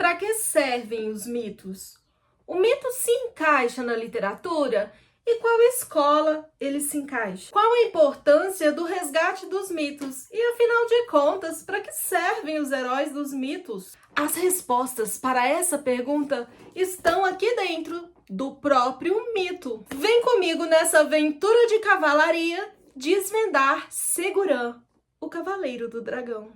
Para que servem os mitos? O mito se encaixa na literatura? E qual escola ele se encaixa? Qual a importância do resgate dos mitos? E afinal de contas, para que servem os heróis dos mitos? As respostas para essa pergunta estão aqui dentro do próprio mito. Vem comigo nessa aventura de cavalaria desvendar Segurã, o Cavaleiro do Dragão.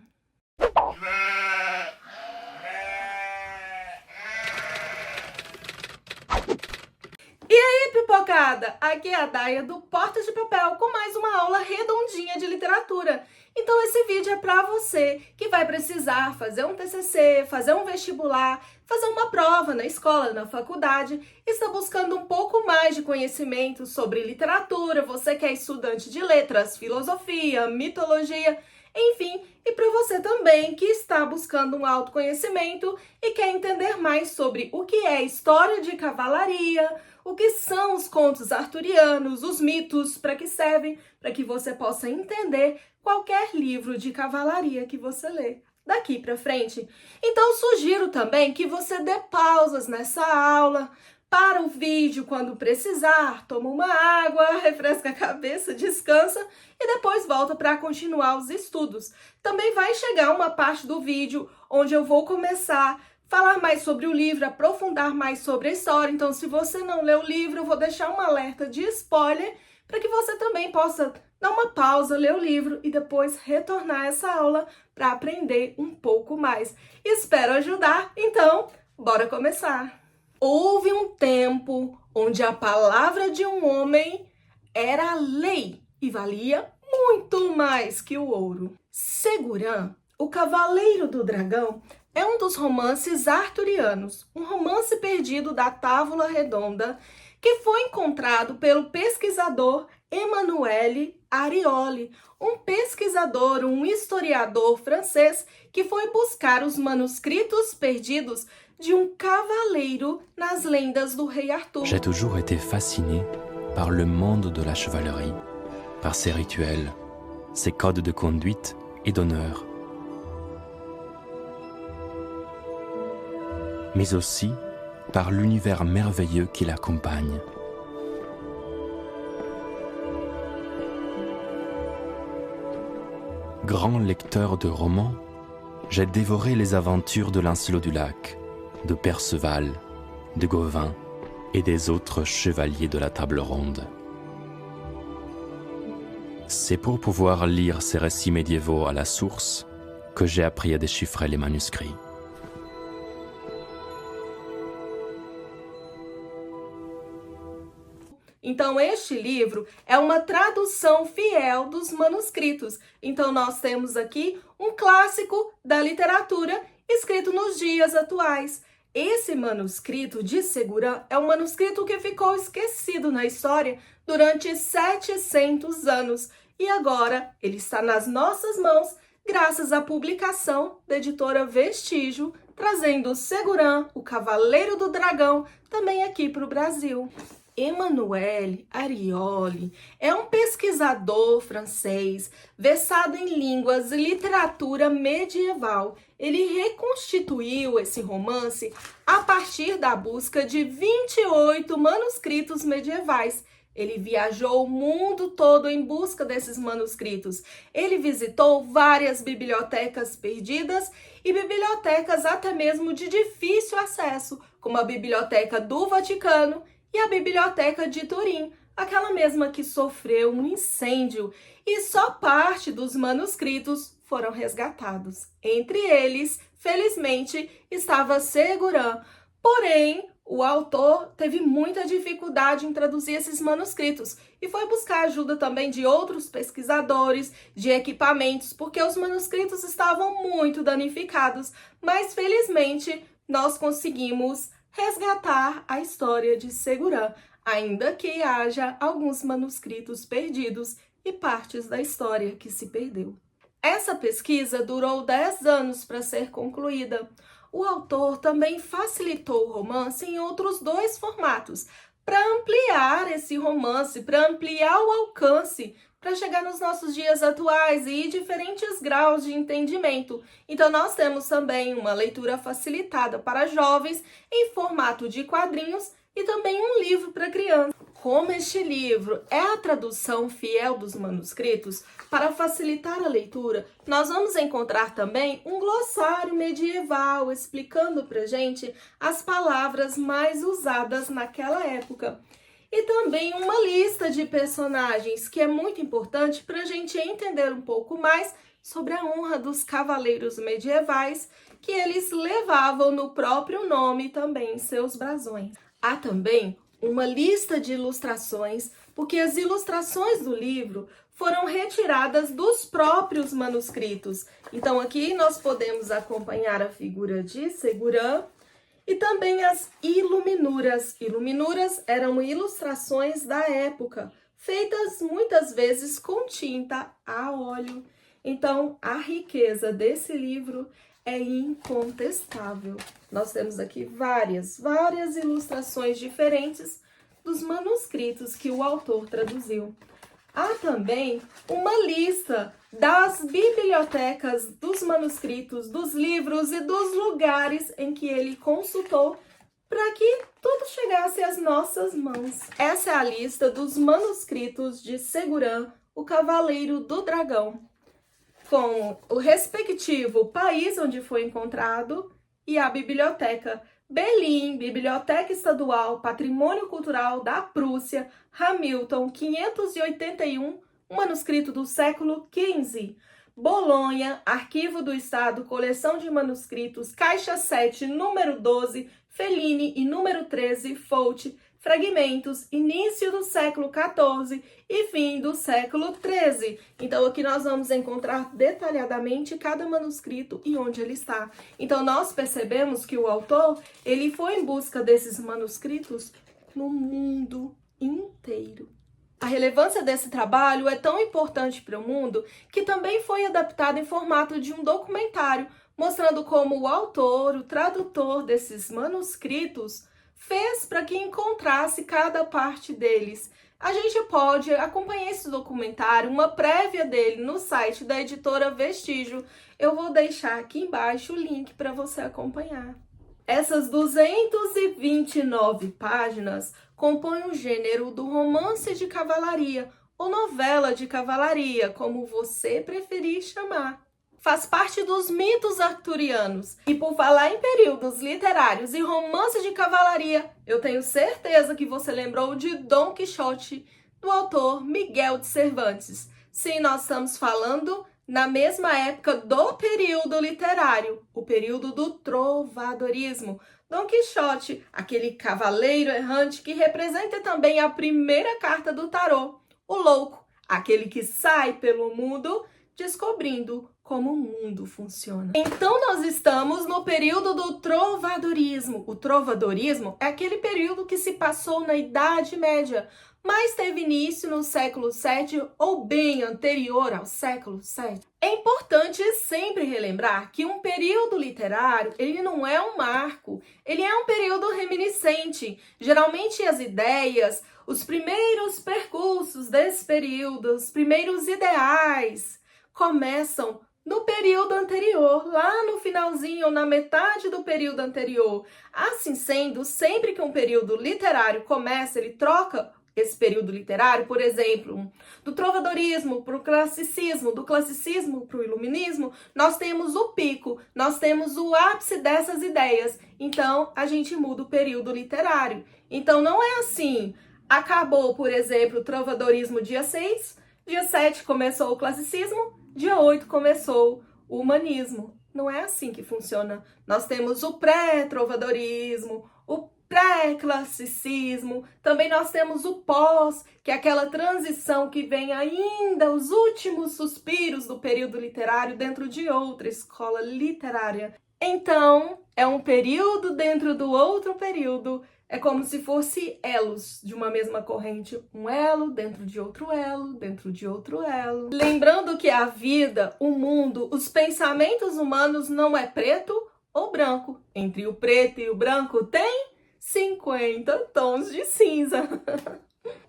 E aí, pipocada? Aqui é a Daia do Porta de Papel com mais uma aula redondinha de literatura. Então esse vídeo é para você que vai precisar fazer um TCC, fazer um vestibular, fazer uma prova na escola, na faculdade, está buscando um pouco mais de conhecimento sobre literatura, você que é estudante de letras, filosofia, mitologia, enfim, e para você também que está buscando um autoconhecimento e quer entender mais sobre o que é história de cavalaria, o que são os contos arturianos, os mitos, para que servem, para que você possa entender qualquer livro de cavalaria que você lê daqui para frente. Então, sugiro também que você dê pausas nessa aula, para o vídeo quando precisar, toma uma água, refresca a cabeça, descansa e depois volta para continuar os estudos. Também vai chegar uma parte do vídeo onde eu vou começar a falar mais sobre o livro, aprofundar mais sobre a história. Então, se você não leu o livro, eu vou deixar um alerta de spoiler para que você também possa dar uma pausa, ler o livro e depois retornar a essa aula para aprender um pouco mais. Espero ajudar, então, bora começar! Houve um tempo onde a palavra de um homem era lei e valia muito mais que o ouro. Segurã, o Cavaleiro do Dragão, é um dos romances arturianos, um romance perdido da Távola Redonda, que foi encontrado pelo pesquisador Emanuele Arioli, um pesquisador, um historiador francês que foi buscar os manuscritos perdidos de um cavaleiro nas lendas do rei Arthur. J'ai toujours été fasciné par le monde de la chevalerie, par ses rituels, ses codes de conduite et d'honneur. Mais aussi par l'univers merveilleux qui l'accompagne. Grand lecteur de romans, j'ai dévoré les aventures de Lancelot du Lac, de Perceval, de Gauvin et des autres chevaliers de la table ronde. C'est pour pouvoir lire ces récits médiévaux à la source que j'ai appris à déchiffrer les manuscrits. Então, este livro é uma tradução fiel dos manuscritos. Então, nós temos aqui um clássico da literatura escrito nos dias atuais. Esse manuscrito de Segurã é um manuscrito que ficou esquecido na história durante 700 anos. E agora ele está nas nossas mãos graças à publicação da editora Vestígio, trazendo Segurã, o Cavaleiro do Dragão, também aqui para o Brasil. Emanuele Arioli é um pesquisador francês versado em línguas e literatura medieval. Ele reconstituiu esse romance a partir da busca de 28 manuscritos medievais. Ele viajou o mundo todo em busca desses manuscritos. Ele visitou várias bibliotecas perdidas e bibliotecas até mesmo de difícil acesso, como a Biblioteca do Vaticano e a Biblioteca de Turim, aquela mesma que sofreu um incêndio, e só parte dos manuscritos foram resgatados. Entre eles, felizmente, estava Segurã. Porém, o autor teve muita dificuldade em traduzir esses manuscritos e foi buscar ajuda também de outros pesquisadores, de equipamentos, porque os manuscritos estavam muito danificados, mas felizmente nós conseguimos resgatar a história de Segurã, ainda que haja alguns manuscritos perdidos e partes da história que se perdeu. Essa pesquisa durou 10 anos para ser concluída. O autor também facilitou o romance em outros 2 formatos, para ampliar esse romance, para ampliar o alcance, para chegar nos nossos dias atuais e diferentes graus de entendimento. Então, nós temos também uma leitura facilitada para jovens em formato de quadrinhos e também um livro para crianças. Como este livro é a tradução fiel dos manuscritos, para facilitar a leitura, nós vamos encontrar também um glossário medieval explicando para gente as palavras mais usadas naquela época. E também uma lista de personagens, que é muito importante para a gente entender um pouco mais sobre a honra dos cavaleiros medievais, que eles levavam no próprio nome também seus brasões. Há também uma lista de ilustrações, porque as ilustrações do livro foram retiradas dos próprios manuscritos. Então aqui nós podemos acompanhar a figura de Segurã e também as iluminuras. Iluminuras eram ilustrações da época, feitas muitas vezes com tinta a óleo. Então a riqueza desse livro é incontestável. Nós temos aqui várias ilustrações diferentes dos manuscritos que o autor traduziu. Há também uma lista das bibliotecas, dos manuscritos, dos livros e dos lugares em que ele consultou para que tudo chegasse às nossas mãos. Essa é a lista dos manuscritos de Segurã, o Cavaleiro do Dragão, com o respectivo país onde foi encontrado e a biblioteca. Berlim, Biblioteca Estadual, Patrimônio Cultural da Prússia, Hamilton, 581, um manuscrito do século XV. Bolonha, Arquivo do Estado, Coleção de Manuscritos, Caixa 7, número 12, Fellini e número 13, Faut, fragmentos, início do século XIV e fim do século XIII. Então, aqui nós vamos encontrar detalhadamente cada manuscrito e onde ele está. Então, nós percebemos que o autor, ele foi em busca desses manuscritos no mundo inteiro. A relevância desse trabalho é tão importante para o mundo que também foi adaptado em formato de um documentário, mostrando como o autor, o tradutor desses manuscritos, fez para que encontrasse cada parte deles. A gente pode acompanhar esse documentário, uma prévia dele, no site da editora Vestígio. Eu vou deixar aqui embaixo o link para você acompanhar. Essas 229 páginas compõem o gênero do romance de cavalaria, ou novela de cavalaria, como você preferir chamar. Faz parte dos mitos arturianos. E por falar em períodos literários e romances de cavalaria, eu tenho certeza que você lembrou de Dom Quixote, do autor Miguel de Cervantes. Sim, nós estamos falando na mesma época do período literário, o período do trovadorismo. Dom Quixote, aquele cavaleiro errante que representa também a primeira carta do tarô, o louco, aquele que sai pelo mundo descobrindo como o mundo funciona. Então, nós estamos no período do trovadorismo. O trovadorismo é aquele período que se passou na Idade Média, mas teve início no século VII ou bem anterior ao século VII. É importante sempre relembrar que um período literário, ele não é um marco, ele é um período reminiscente. Geralmente as ideias, os primeiros percursos desse período, os primeiros ideais, começam no período anterior, lá no finalzinho ou na metade do período anterior. Assim sendo, sempre que um período literário começa, ele troca esse período literário, por exemplo, do trovadorismo para o classicismo, do classicismo para o iluminismo, nós temos o pico, nós temos o ápice dessas ideias. Então, a gente muda o período literário. Então, não é assim, acabou, por exemplo, o trovadorismo dia 6, dia 7 começou o classicismo, dia 8 começou o humanismo. Não é assim que funciona. Nós temos o pré-trovadorismo, o pré-classicismo, também nós temos o pós, que é aquela transição que vem ainda, os últimos suspiros do período literário dentro de outra escola literária. Então, é um período dentro do outro período, é como se fosse elos de uma mesma corrente, um elo dentro de outro elo, dentro de outro elo. Lembrando que a vida, o mundo, os pensamentos humanos não é preto ou branco. Entre o preto e o branco tem 50 tons de cinza.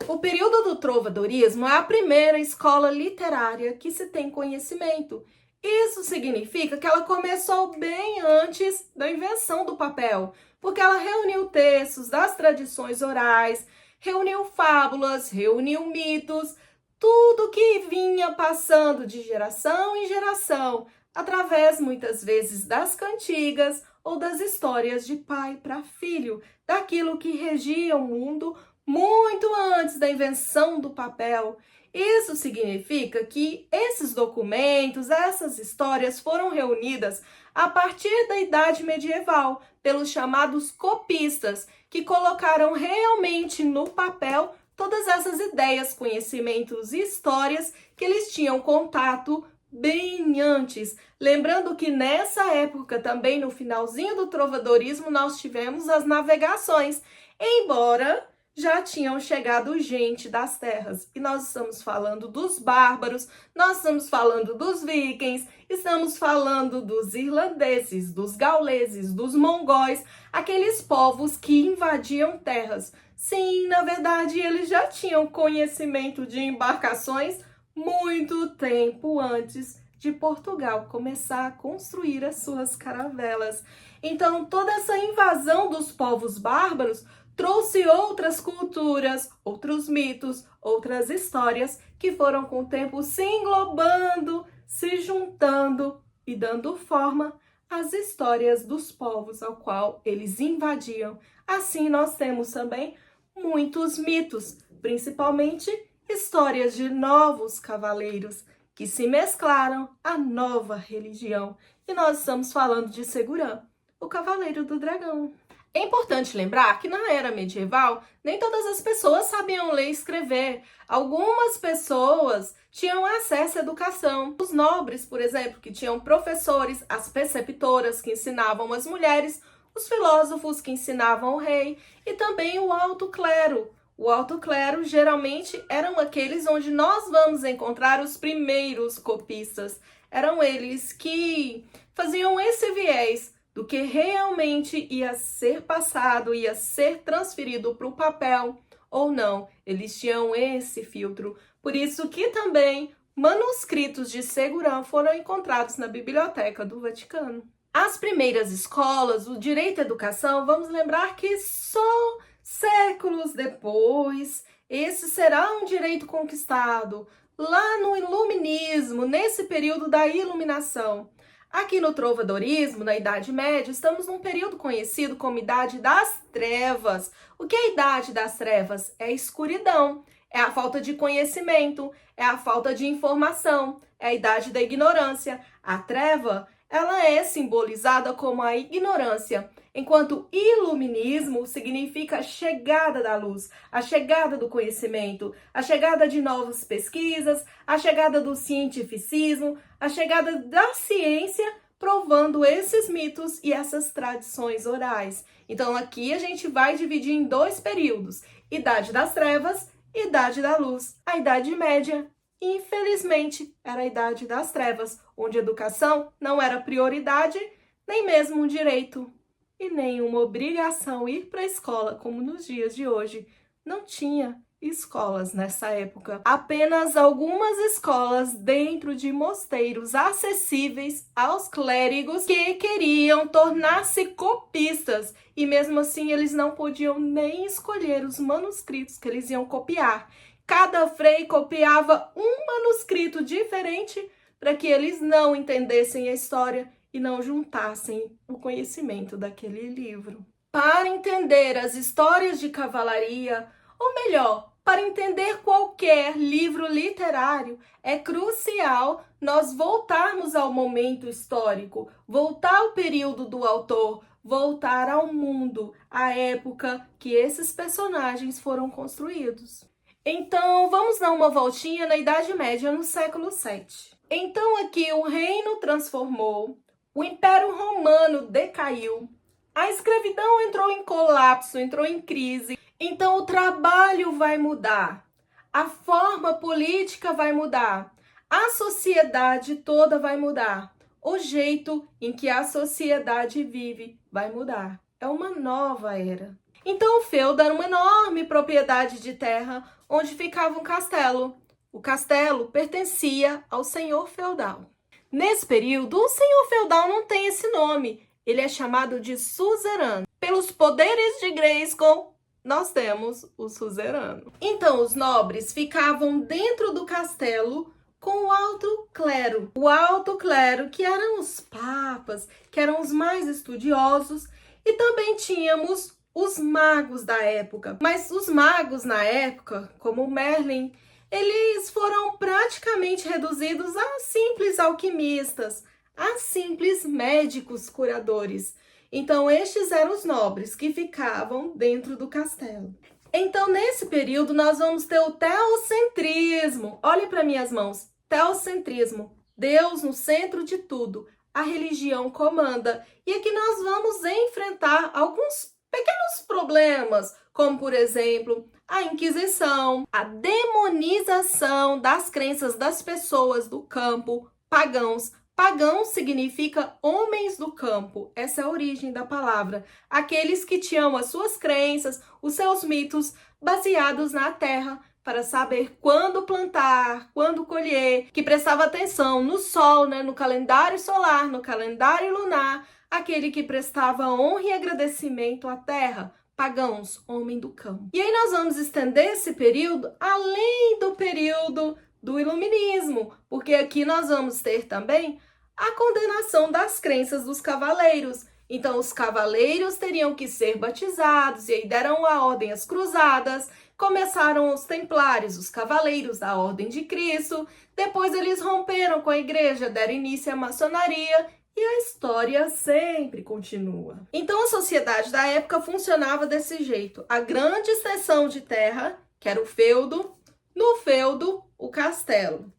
O período do trovadorismo é a primeira escola literária que se tem conhecimento. Isso significa que ela começou bem antes da invenção do papel, porque ela reuniu textos das tradições orais, reuniu fábulas, reuniu mitos, tudo que vinha passando de geração em geração, através muitas vezes das cantigas ou das histórias de pai para filho, daquilo que regia o mundo muito antes da invenção do papel. Isso significa que esses documentos, essas histórias foram reunidas a partir da Idade Medieval pelos chamados copistas, que colocaram realmente no papel todas essas ideias, conhecimentos e histórias que eles tinham contato bem antes. Lembrando que nessa época, também no finalzinho do trovadorismo, nós tivemos as navegações, embora já tinham chegado gente das terras. E nós estamos falando dos bárbaros, nós estamos falando dos vikings, estamos falando dos irlandeses, dos gauleses, dos mongóis, aqueles povos que invadiam terras. Sim, na verdade, eles já tinham conhecimento de embarcações muito tempo antes de Portugal começar a construir as suas caravelas. Então, toda essa invasão dos povos bárbaros trouxe outras culturas, outros mitos, outras histórias que foram com o tempo se englobando, se juntando e dando forma às histórias dos povos ao qual eles invadiam. Assim, nós temos também muitos mitos, principalmente histórias de novos cavaleiros que se mesclaram à nova religião. E nós estamos falando de Segurã, o Cavaleiro do Dragão. É importante lembrar que na era medieval, nem todas as pessoas sabiam ler e escrever. Algumas pessoas tinham acesso à educação. Os nobres, por exemplo, que tinham professores, as preceptoras que ensinavam as mulheres, os filósofos que ensinavam o rei e também o alto clero. O alto clero geralmente eram aqueles onde nós vamos encontrar os primeiros copistas. Eram eles que faziam esse viés do que realmente ia ser passado, ia ser transferido para o papel ou não. Eles tinham esse filtro. Por isso que também manuscritos de Segurã foram encontrados na Biblioteca do Vaticano. As primeiras escolas, o direito à educação, vamos lembrar que só séculos depois, esse será um direito conquistado lá no Iluminismo, nesse período da Iluminação. Aqui no trovadorismo, na Idade Média, estamos num período conhecido como Idade das Trevas. O que é a Idade das Trevas? É a escuridão, é a falta de conhecimento, é a falta de informação, é a Idade da Ignorância. A treva, ela é simbolizada como a ignorância, enquanto iluminismo significa a chegada da luz, a chegada do conhecimento, a chegada de novas pesquisas, a chegada do cientificismo, a chegada da ciência, provando esses mitos e essas tradições orais. Então aqui a gente vai dividir em dois períodos: Idade das Trevas e Idade da Luz. A Idade Média, infelizmente, era a Idade das Trevas, onde a educação não era prioridade, nem mesmo um direito e nem uma obrigação ir para a escola, como nos dias de hoje. Não tinha escolas nessa época. Apenas algumas escolas dentro de mosteiros acessíveis aos clérigos que queriam tornar-se copistas. E mesmo assim eles não podiam nem escolher os manuscritos que eles iam copiar. Cada frei copiava um manuscrito diferente para que eles não entendessem a história e não juntassem o conhecimento daquele livro. Para entender as histórias de cavalaria, ou melhor, para entender qualquer livro literário, é crucial nós voltarmos ao momento histórico, voltar ao período do autor, voltar ao mundo, à época que esses personagens foram construídos. Então, vamos dar uma voltinha na Idade Média, no século VII. Então, aqui o reino transformou, o Império Romano decaiu, a escravidão entrou em colapso, entrou em crise. Então, o trabalho vai mudar, a forma política vai mudar, a sociedade toda vai mudar, o jeito em que a sociedade vive vai mudar. é uma nova era. Então o feudo era uma enorme propriedade de terra onde ficava um castelo. O castelo pertencia ao senhor feudal. Nesse período, o senhor feudal não tem esse nome. Ele é chamado de suzerano. Pelos poderes de Grayskull, nós temos o suzerano. Então, os nobres ficavam dentro do castelo com o alto clero. O alto clero, que eram os papas, que eram os mais estudiosos, e também tínhamos os magos da época. Mas os magos na época, como Merlin, eles foram praticamente reduzidos a simples alquimistas, a simples médicos curadores. Então, estes eram os nobres que ficavam dentro do castelo. Então, nesse período, nós vamos ter o teocentrismo. Olhe para minhas mãos. Teocentrismo. Deus no centro de tudo. A religião comanda. E aqui nós vamos enfrentar alguns pequenos problemas, como, por exemplo, a Inquisição, a demonização das crenças das pessoas do campo, pagãos. Pagão significa homens do campo, essa é a origem da palavra. Aqueles que tinham as suas crenças, os seus mitos baseados na terra, para saber quando plantar, quando colher, que prestava atenção no sol, no calendário solar, no calendário lunar, aquele que prestava honra e agradecimento à terra. Pagãos, homem do campo. E aí nós vamos estender esse período além do período do iluminismo, porque aqui nós vamos ter também a condenação das crenças dos cavaleiros. Então, os cavaleiros teriam que ser batizados, e aí deram a ordem às cruzadas, começaram os templários, os cavaleiros da Ordem de Cristo, depois eles romperam com a igreja, deram início à maçonaria, e a história sempre continua. Então, a sociedade da época funcionava desse jeito. A grande extensão de terra, que era o feudo, no feudo, o castelo.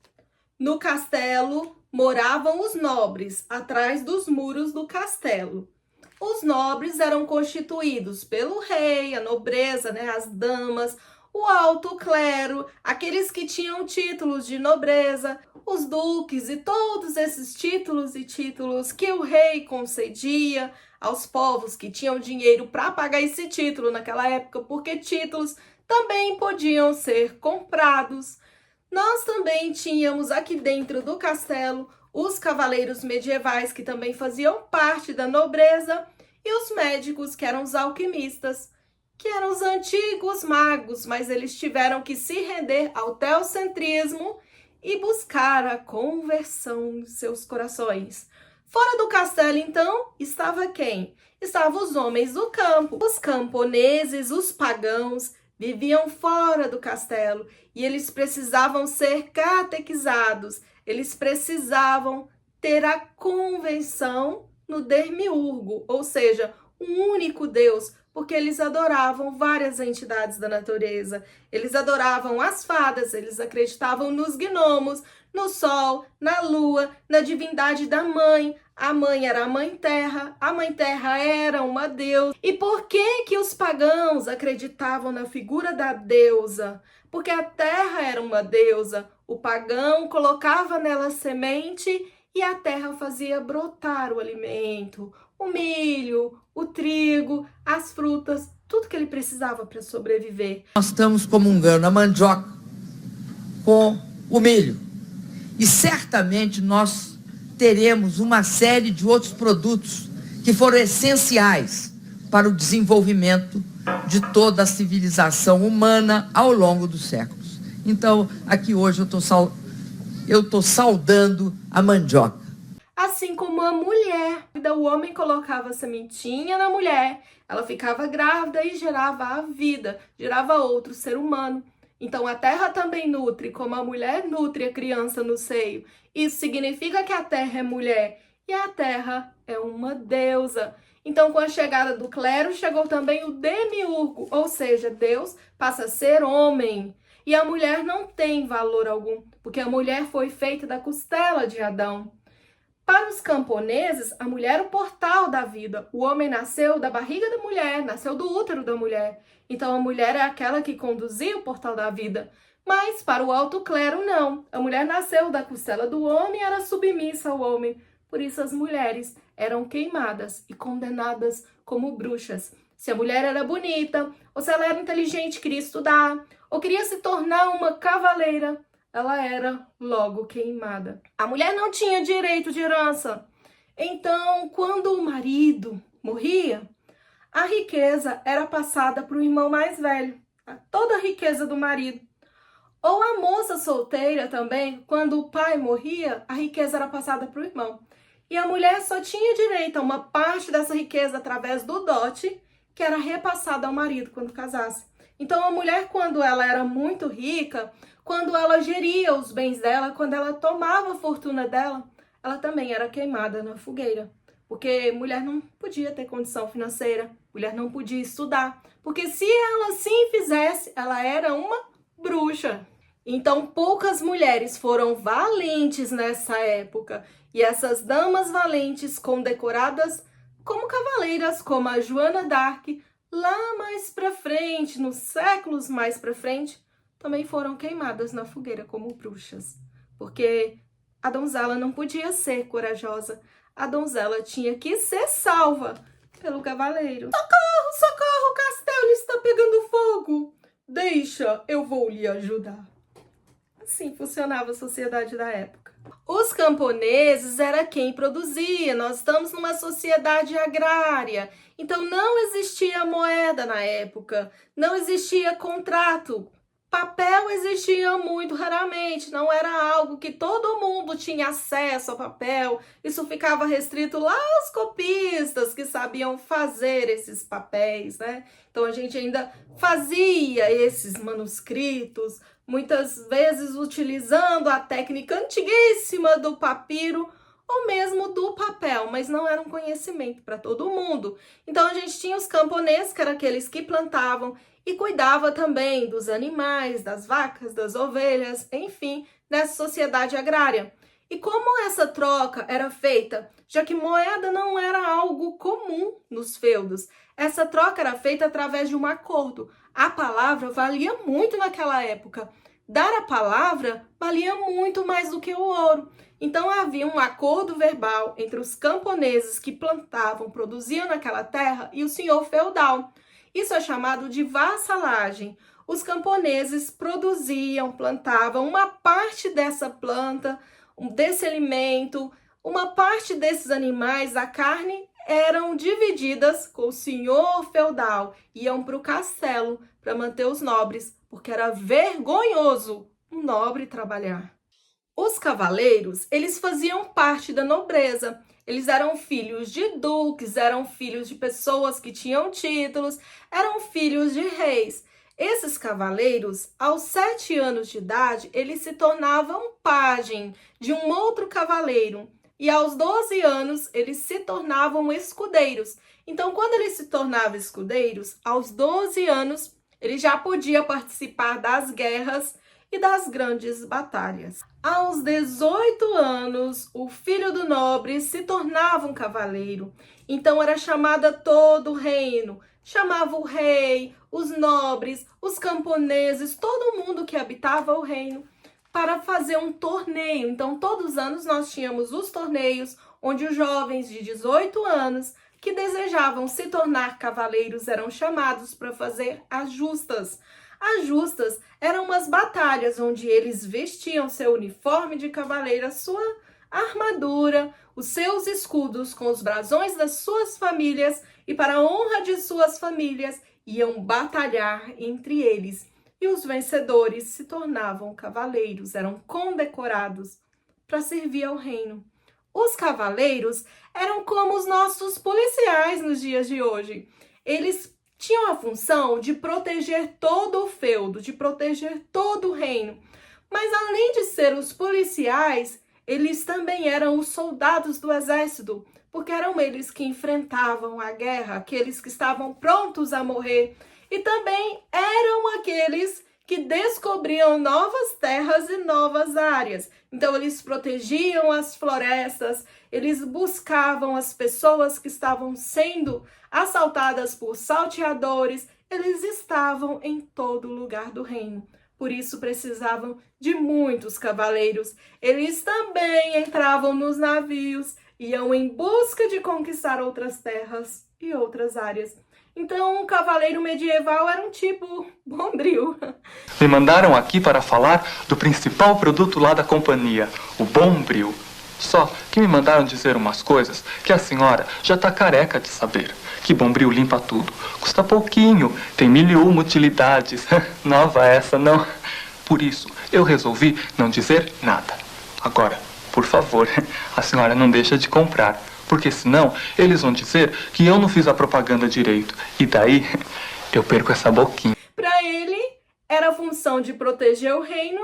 No castelo, moravam os nobres, atrás dos muros do castelo. Os nobres eram constituídos pelo rei, a nobreza, as damas, o alto clero, aqueles que tinham títulos de nobreza, os duques e todos esses títulos e títulos que o rei concedia aos povos que tinham dinheiro para pagar esse título naquela época, porque títulos também podiam ser comprados. Nós também tínhamos aqui dentro do castelo os cavaleiros medievais, que também faziam parte da nobreza, e os médicos, que eram os alquimistas, que eram os antigos magos, mas eles tiveram que se render ao teocentrismo e buscar a conversão de seus corações. Fora do castelo, então, estava quem? Estavam os homens do campo, os camponeses, os pagãos, viviam fora do castelo e eles precisavam ser catequizados, eles precisavam ter a convenção no Demiurgo, ou seja, um único Deus, porque eles adoravam várias entidades da natureza. Eles adoravam as fadas, eles acreditavam nos gnomos, no sol, na lua, na divindade da mãe. A mãe era a mãe terra era uma deusa. E por que os pagãos acreditavam na figura da deusa? Porque a terra era uma deusa. O pagão colocava nela semente e a terra fazia brotar o alimento, o milho, o trigo, as frutas, tudo que ele precisava para sobreviver. Nós estamos comungando a mandioca com o milho. E certamente nós teremos uma série de outros produtos que foram essenciais para o desenvolvimento de toda a civilização humana ao longo dos séculos. Então, aqui hoje eu estou saudando a mandioca. Assim como a mulher, o homem colocava a sementinha na mulher, ela ficava grávida e gerava a vida, gerava outro ser humano. Então a terra também nutre, como a mulher nutre a criança no seio. Isso significa que a terra é mulher e a terra é uma deusa. Então, com a chegada do clero, chegou também o demiurgo, ou seja, Deus passa a ser homem. E a mulher não tem valor algum, porque a mulher foi feita da costela de Adão. Para os camponeses, a mulher é o portal da vida. O homem nasceu da barriga da mulher, nasceu do útero da mulher. Então, a mulher é aquela que conduzia o portal da vida. Mas, para o alto clero, não. A mulher nasceu da costela do homem e era submissa ao homem. Por isso, as mulheres eram queimadas e condenadas como bruxas. Se a mulher era bonita, ou se ela era inteligente, queria estudar, ou queria se tornar uma cavaleira, ela era logo queimada. A mulher não tinha direito de herança. Então, quando o marido morria, a riqueza era passada para o irmão mais velho, toda a riqueza do marido. Ou a moça solteira também, quando o pai morria, a riqueza era passada para o irmão. E a mulher só tinha direito a uma parte dessa riqueza através do dote, que era repassada ao marido quando casasse. Então a mulher, quando ela era muito rica, quando ela geria os bens dela, quando ela tomava a fortuna dela, ela também era queimada na fogueira. Porque mulher não podia ter condição financeira, mulher não podia estudar. Porque se ela sim fizesse, ela era uma bruxa. Então poucas mulheres foram valentes nessa época. E essas damas valentes condecoradas como cavaleiras, como a Joana d'Arc, lá mais pra frente, nos séculos mais pra frente, também foram queimadas na fogueira como bruxas. Porque a donzela não podia ser corajosa. A donzela tinha que ser salva pelo cavaleiro. Socorro, socorro, o castelo está pegando fogo. Deixa, eu vou lhe ajudar. Assim funcionava a sociedade da época. Os camponeses era quem produzia. Nós estamos numa sociedade agrária. Então não existia moeda na época. Não existia contrato. Papel existia muito raramente, não era algo que todo mundo tinha acesso ao papel. Isso ficava restrito lá aos copistas que sabiam fazer esses papéis, né? Então a gente ainda fazia esses manuscritos, muitas vezes utilizando a técnica antiguíssima do papiro ou mesmo do papel, mas não era um conhecimento para todo mundo. Então a gente tinha os camponeses, que eram aqueles que plantavam, e cuidava também dos animais, das vacas, das ovelhas, enfim, nessa sociedade agrária. E como essa troca era feita, já que moeda não era algo comum nos feudos, essa troca era feita através de um acordo. A palavra valia muito naquela época. Dar a palavra valia muito mais do que o ouro. Então havia um acordo verbal entre os camponeses que plantavam, produziam naquela terra e o senhor feudal. Isso é chamado de vassalagem. Os camponeses produziam, plantavam uma parte dessa planta, desse alimento, uma parte desses animais, a carne, eram divididas com o senhor feudal. Iam para o castelo para manter os nobres, porque era vergonhoso um nobre trabalhar. Os cavaleiros, eles faziam parte da nobreza. Eles eram filhos de duques, eram filhos de pessoas que tinham títulos, eram filhos de reis. Esses cavaleiros, aos 7 anos de idade, eles se tornavam pajem de um outro cavaleiro. E aos 12 anos, eles se tornavam escudeiros. Então, quando eles se tornavam escudeiros, aos 12 anos, ele já podia participar das guerras e das grandes batalhas. Aos 18 anos, o filho do nobre se tornava um cavaleiro. Então era chamada todo o reino. Chamava o rei, os nobres, os camponeses, todo mundo que habitava o reino para fazer um torneio. Então todos os anos nós tínhamos os torneios onde os jovens de 18 anos que desejavam se tornar cavaleiros eram chamados para fazer as justas. As justas eram umas batalhas onde eles vestiam seu uniforme de cavaleiro, a sua armadura, os seus escudos com os brasões das suas famílias e para a honra de suas famílias iam batalhar entre eles. E os vencedores se tornavam cavaleiros, eram condecorados para servir ao reino. Os cavaleiros eram como os nossos policiais nos dias de hoje. Eles tinham a função de proteger todo o feudo, de proteger todo o reino. Mas além de ser os policiais, eles também eram os soldados do exército, porque eram eles que enfrentavam a guerra, aqueles que estavam prontos a morrer. E também eram aqueles que descobriam novas terras e novas áreas. Então eles protegiam as florestas, eles buscavam as pessoas que estavam sendo assaltadas por salteadores, eles estavam em todo lugar do reino. Por isso precisavam de muitos cavaleiros. Eles também entravam nos navios, iam em busca de conquistar outras terras. e outras áreas. Então, um cavaleiro medieval era um tipo bombril. Me mandaram aqui para falar do principal produto lá da companhia, o Bombril. Só que me mandaram dizer umas coisas que a senhora já está careca de saber. Que Bombril limpa tudo, custa pouquinho, tem 1001 utilidades. Nova essa, não? Por isso, eu resolvi não dizer nada. Agora, por favor, a senhora não deixa de comprar. Porque senão eles vão dizer que eu não fiz a propaganda direito. E daí eu perco essa boquinha. Para ele, era a função de proteger o reino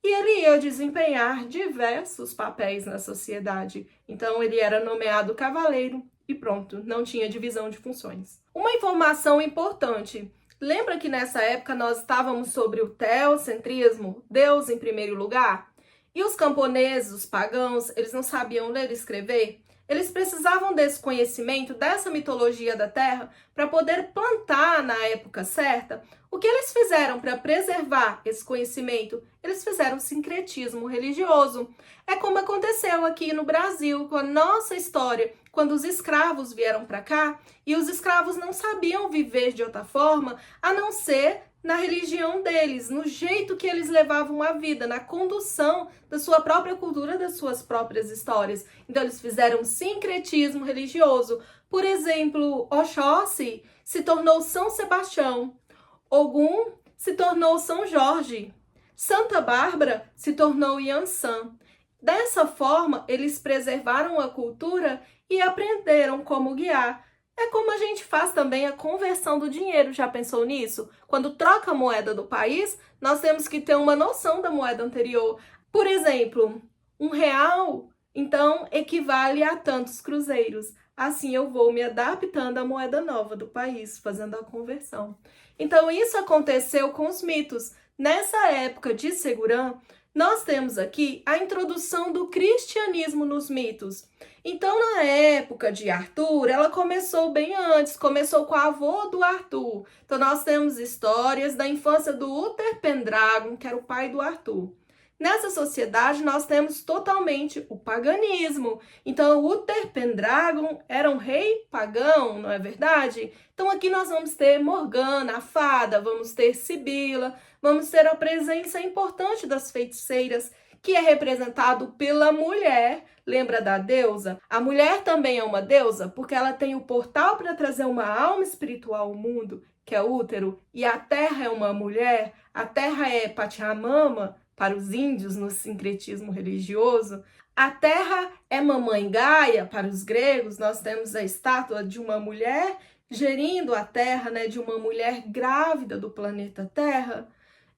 e ele ia desempenhar diversos papéis na sociedade. Então ele era nomeado cavaleiro e pronto, não tinha divisão de funções. Uma informação importante. Lembra que nessa época nós estávamos sobre o teocentrismo, Deus em primeiro lugar? E os camponeses, os pagãos, eles não sabiam ler e escrever? Eles precisavam desse conhecimento, dessa mitologia da terra, para poder plantar na época certa. O que eles fizeram para preservar esse conhecimento? Eles fizeram sincretismo religioso. É como aconteceu aqui no Brasil, com a nossa história, quando os escravos vieram para cá, e os escravos não sabiam viver de outra forma, a não ser na religião deles, no jeito que eles levavam a vida, na condução da sua própria cultura, das suas próprias histórias. Então eles fizeram sincretismo religioso. Por exemplo, Oxóssi se tornou São Sebastião, Ogum se tornou São Jorge, Santa Bárbara se tornou Yansan. Dessa forma, eles preservaram a cultura e aprenderam como guiar. É como a gente faz também a conversão do dinheiro, já pensou nisso? Quando troca a moeda do país, nós temos que ter uma noção da moeda anterior. Por exemplo, R$1, então, equivale a tantos cruzeiros. Assim eu vou me adaptando à moeda nova do país, fazendo a conversão. Então isso aconteceu com os mitos. Nessa época de Segurã, nós temos aqui a introdução do cristianismo nos mitos. Então, na época de Arthur, ela começou bem antes, começou com o avô do Arthur. Então, nós temos histórias da infância do Uther Pendragon, que era o pai do Arthur. Nessa sociedade, nós temos totalmente o paganismo. Então, o Uther Pendragon era um rei pagão, não é verdade? Então, aqui nós vamos ter Morgana, a fada, vamos ter Sibila, vamos ter a presença importante das feiticeiras, que é representado pela mulher. Lembra da deusa? A mulher também é uma deusa, porque ela tem o portal para trazer uma alma espiritual ao mundo, que é o útero, e a terra é uma mulher, a terra é Pachamama, para os índios no sincretismo religioso. A terra é Mamãe Gaia, para os gregos, nós temos a estátua de uma mulher gerindo a terra, né, de uma mulher grávida do planeta Terra.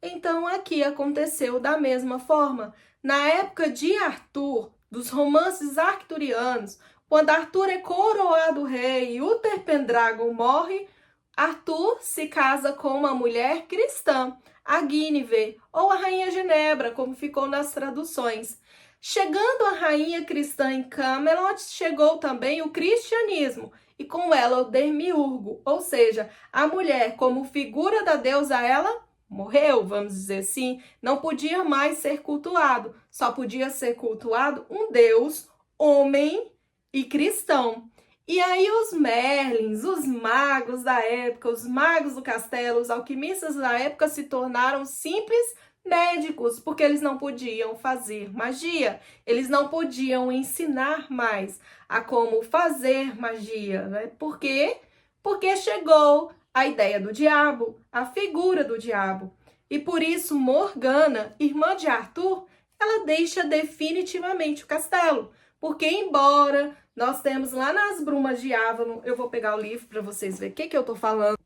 Então aqui aconteceu da mesma forma. Na época de Arthur, dos romances arturianos, quando Arthur é coroado rei e Uther Pendragon morre, Arthur se casa com uma mulher cristã, a Guinevere, ou a Rainha Genebra, como ficou nas traduções. Chegando a rainha cristã em Camelot, chegou também o cristianismo, e com ela o demiurgo, ou seja, a mulher como figura da deusa, ela morreu, vamos dizer assim, não podia mais ser cultuado, só podia ser cultuado um deus, homem e cristão. E aí os Merlins, os magos da época, os magos do castelo, os alquimistas da época se tornaram simples médicos, porque eles não podiam fazer magia, eles não podiam ensinar mais a como fazer magia, né? Por quê? Porque chegou a ideia do diabo, a figura do diabo. E por isso Morgana, irmã de Arthur, ela deixa definitivamente o castelo. Porque embora nós temos lá nas Brumas de Avalon, eu vou pegar o livro para vocês verem o que eu tô falando.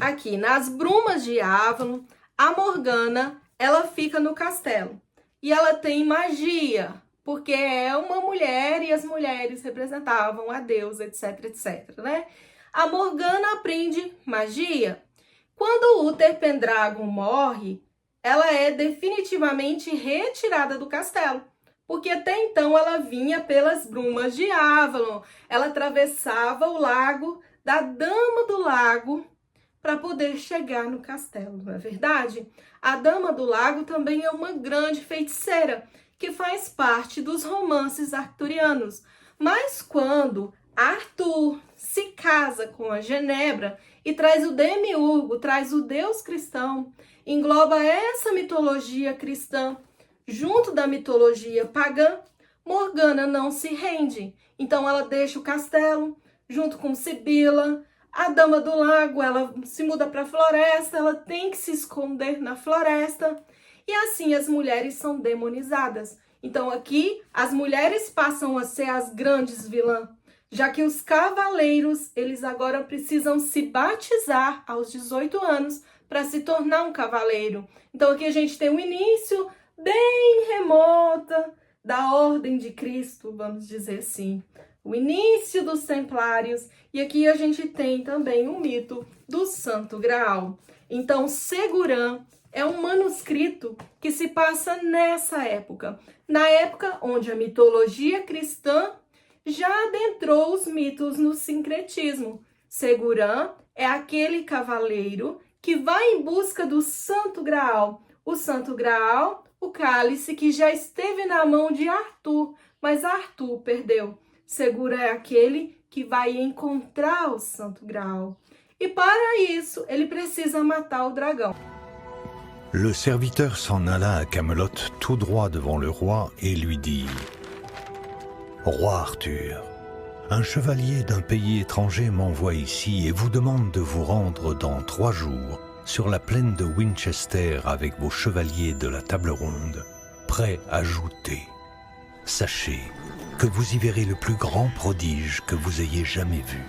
Aqui, nas Brumas de Avalon, a Morgana, ela fica no castelo. E ela tem magia, porque é uma mulher e as mulheres representavam a deusa, etc, etc, né? A Morgana aprende magia. Quando o Uther Pendragon morre, ela é definitivamente retirada do castelo. Porque até então ela vinha pelas Brumas de Avalon. Ela atravessava o lago da Dama do Lago para poder chegar no castelo, não é verdade? A Dama do Lago também é uma grande feiticeira, que faz parte dos romances arturianos. Mas quando Arthur se casa com a Genebra e traz o demiurgo, traz o deus cristão, engloba essa mitologia cristã junto da mitologia pagã, Morgana não se rende. Então ela deixa o castelo junto com Sibila, a Dama do Lago, ela se muda para a floresta, ela tem que se esconder na floresta, e assim as mulheres são demonizadas. Então aqui as mulheres passam a ser as grandes vilãs, já que os cavaleiros, eles agora precisam se batizar aos 18 anos para se tornar um cavaleiro. Então aqui a gente tem um início bem remota da Ordem de Cristo, vamos dizer assim. O início dos Templários, e aqui a gente tem também o mito do Santo Graal. Então, Segurã é um manuscrito que se passa nessa época, na época onde a mitologia cristã já adentrou os mitos no sincretismo. Segurã é aquele cavaleiro que vai em busca do Santo Graal. O Santo Graal, o cálice que já esteve na mão de Arthur, mas Arthur perdeu. Segura é aquele que vai encontrar o Santo Graal. E para isso, ele precisa matar o dragão. Le serviteur s'en alla à Camelot tout droit devant le roi et lui dit: Roi Arthur, un chevalier d'un pays étranger m'envoie ici et vous demande de vous rendre dans 3 jours sur la plaine de Winchester avec vos chevaliers de la table ronde, prêts à jouter. Sachez que vous y verrez le plus grand prodige que vous ayez jamais vu.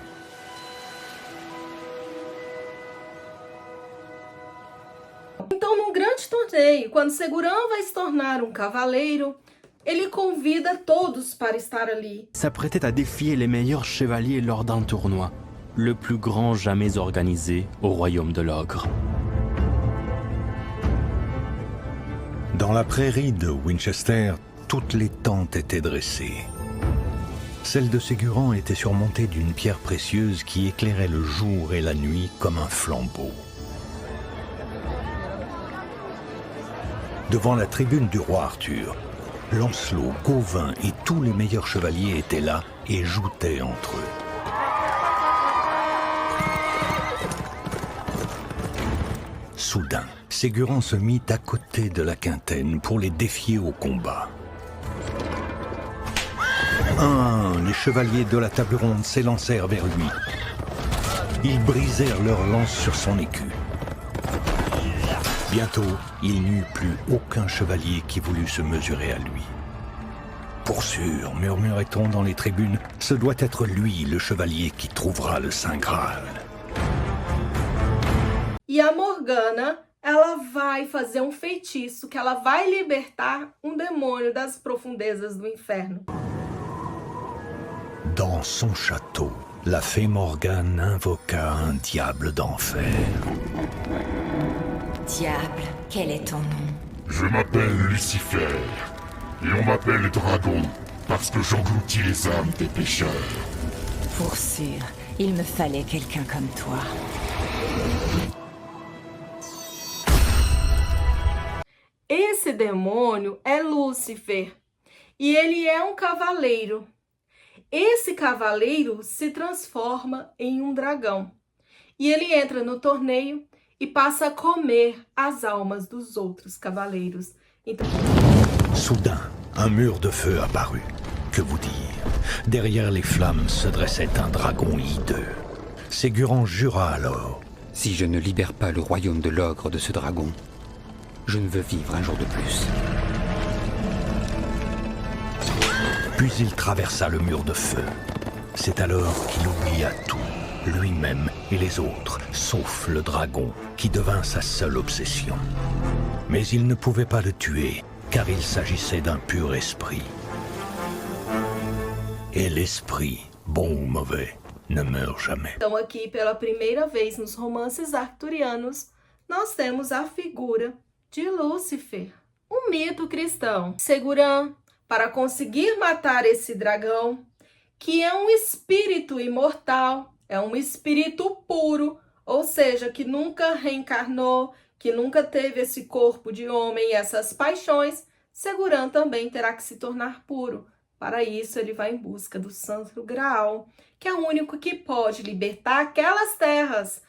Então, num grande torneio, quando Segurã vai se tornar um cavaleiro, ele convida todos para estar ali. S'apprêtait à défier les meilleurs chevaliers lors d'un tournoi, le plus grand jamais organisé au royaume de l'ogre. Dans la prairie de Winchester, toutes les tentes étaient dressées. Celle de Ségurant était surmontée d'une pierre précieuse qui éclairait le jour et la nuit comme un flambeau. Devant la tribune du roi Arthur, Lancelot, Gauvin et tous les meilleurs chevaliers étaient là et joutaient entre eux. Soudain, Ségurant se mit à côté de la quintaine pour les défier au combat. Un, les chevaliers de la table ronde s'élancèrent vers lui. Ils brisèrent leurs lances sur son écu. Bientôt, il n'y eut plus aucun chevalier qui voulut se mesurer à lui. Pour sûr, murmurait-on dans les tribunes, ce doit être lui, le chevalier, qui trouvera le Saint Graal. E a Morgana, ela vai fazer um feitiço que ela vai libertar um demônio das profundezas do inferno. Dans son château, la fée Morgane invoqua un diable d'enfer. Diable, quel est ton nom? Je m'appelle Lucifer, et on m'appelle Dragon, parce que j'engloutis les âmes des pécheurs. Pour sûr, il me fallait quelqu'un comme toi. Esse demônio é Lúcifer, e ele é um cavaleiro. Esse cavaleiro se transforma em um dragão, e ele entra no torneio e passa a comer as almas dos outros cavaleiros. Então... Soudain, un mur de feu apparut. Que vous dire? Derrière les flammes se dressait un dragon hideux. Ségurant jura alors: Si je ne libère pas le royaume de l'ogre de ce dragon, je ne veux vivre un jour de plus. Puis il traversa le mur de feu. C'est alors qu'il oublia tout, lui-même et les autres, sauf le dragon, qui devint sa seule obsession. Mais il ne pouvait pas le tuer, car il s'agissait d'un pur esprit. Et l'esprit, bon ou mauvais, ne meurt jamais. Então aqui, pela primeira vez nos romances arturianos, nós temos a figura de Lúcifer, um mito cristão. Segurã, para conseguir matar esse dragão, que é um espírito imortal, é um espírito puro, ou seja, que nunca reencarnou, que nunca teve esse corpo de homem e essas paixões, Segurã também terá que se tornar puro Para isso, ele vai em busca do Santo Graal, que é o único que pode libertar aquelas terras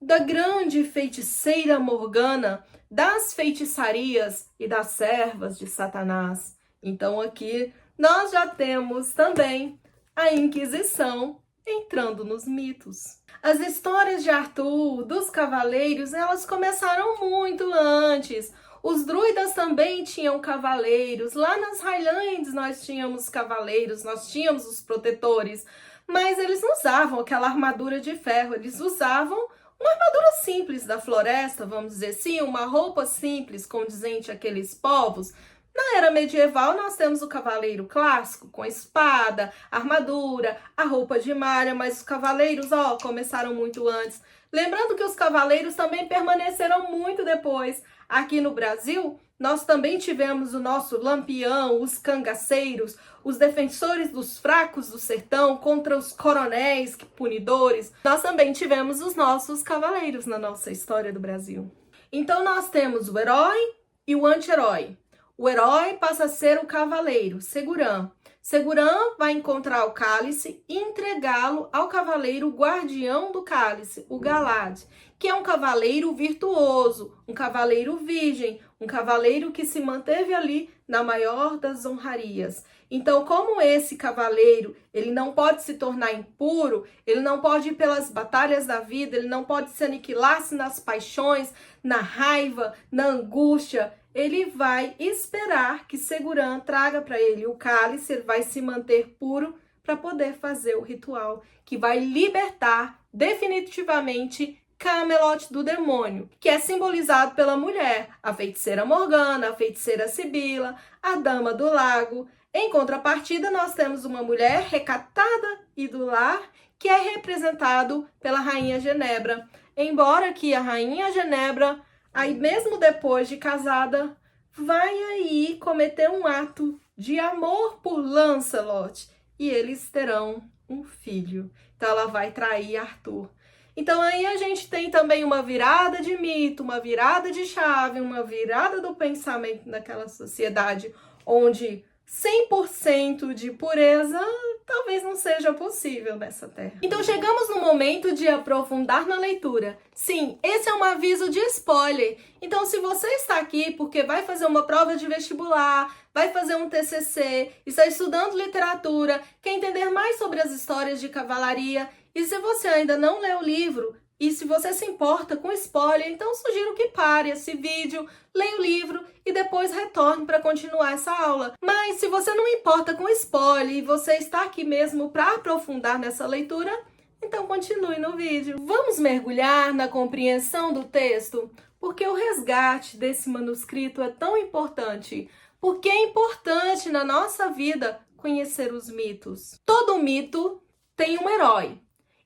da grande feiticeira Morgana, das feitiçarias e das servas de Satanás. Então aqui nós já temos também a Inquisição entrando nos mitos. As histórias de Arthur, dos cavaleiros, elas começaram muito antes. Os druidas também tinham cavaleiros. Lá nas Highlands nós tínhamos cavaleiros, nós tínhamos os protetores. Mas eles não usavam aquela armadura de ferro, eles usavam uma armadura simples da floresta, vamos dizer assim, uma roupa simples, condizente àqueles povos. Na era medieval, nós temos o cavaleiro clássico, com espada, armadura, a roupa de malha, mas os cavaleiros, começaram muito antes. Lembrando que os cavaleiros também permaneceram muito depois. Aqui no Brasil, nós também tivemos o nosso lampião, os cangaceiros, os defensores dos fracos do sertão contra os coronéis punidores. Nós também tivemos os nossos cavaleiros na nossa história do Brasil. Então nós temos o herói e o anti-herói. O herói passa a ser o cavaleiro, Segurã. Segurã vai encontrar o cálice e entregá-lo ao cavaleiro guardião do cálice, o Galad, que é um cavaleiro virtuoso, um cavaleiro virgem, um cavaleiro que se manteve ali na maior das honrarias. Então, como esse cavaleiro, ele não pode se tornar impuro, ele não pode ir pelas batalhas da vida, ele não pode se aniquilar-se nas paixões, na raiva, na angústia, ele vai esperar que Segurã traga para ele o cálice, ele vai se manter puro para poder fazer o ritual que vai libertar definitivamente Camelot do demônio, que é simbolizado pela mulher, a feiticeira Morgana, a feiticeira Sibila, a dama do lago. Em contrapartida, nós temos uma mulher recatada e do lar, que é representado pela rainha Genebra. Embora que a rainha Genebra, aí mesmo depois de casada, vai aí cometer um ato de amor por Lancelot e eles terão um filho. Então ela vai trair Arthur. Então aí a gente tem também uma virada de mito, uma virada de chave, uma virada do pensamento naquela sociedade onde 100% de pureza talvez não seja possível nessa terra. Então chegamos no momento de aprofundar na leitura. Sim, esse é um aviso de spoiler. Então se você está aqui porque vai fazer uma prova de vestibular, vai fazer um TCC, está estudando literatura, quer entender mais sobre as histórias de cavalaria, e se você ainda não leu o livro, e se você se importa com spoiler, então sugiro que pare esse vídeo, leia o livro e depois retorne para continuar essa aula. Mas se você não importa com spoiler e você está aqui mesmo para aprofundar nessa leitura, então continue no vídeo. Vamos mergulhar na compreensão do texto, porque o resgate desse manuscrito é tão importante. Porque é importante na nossa vida conhecer os mitos. Todo mito tem um herói.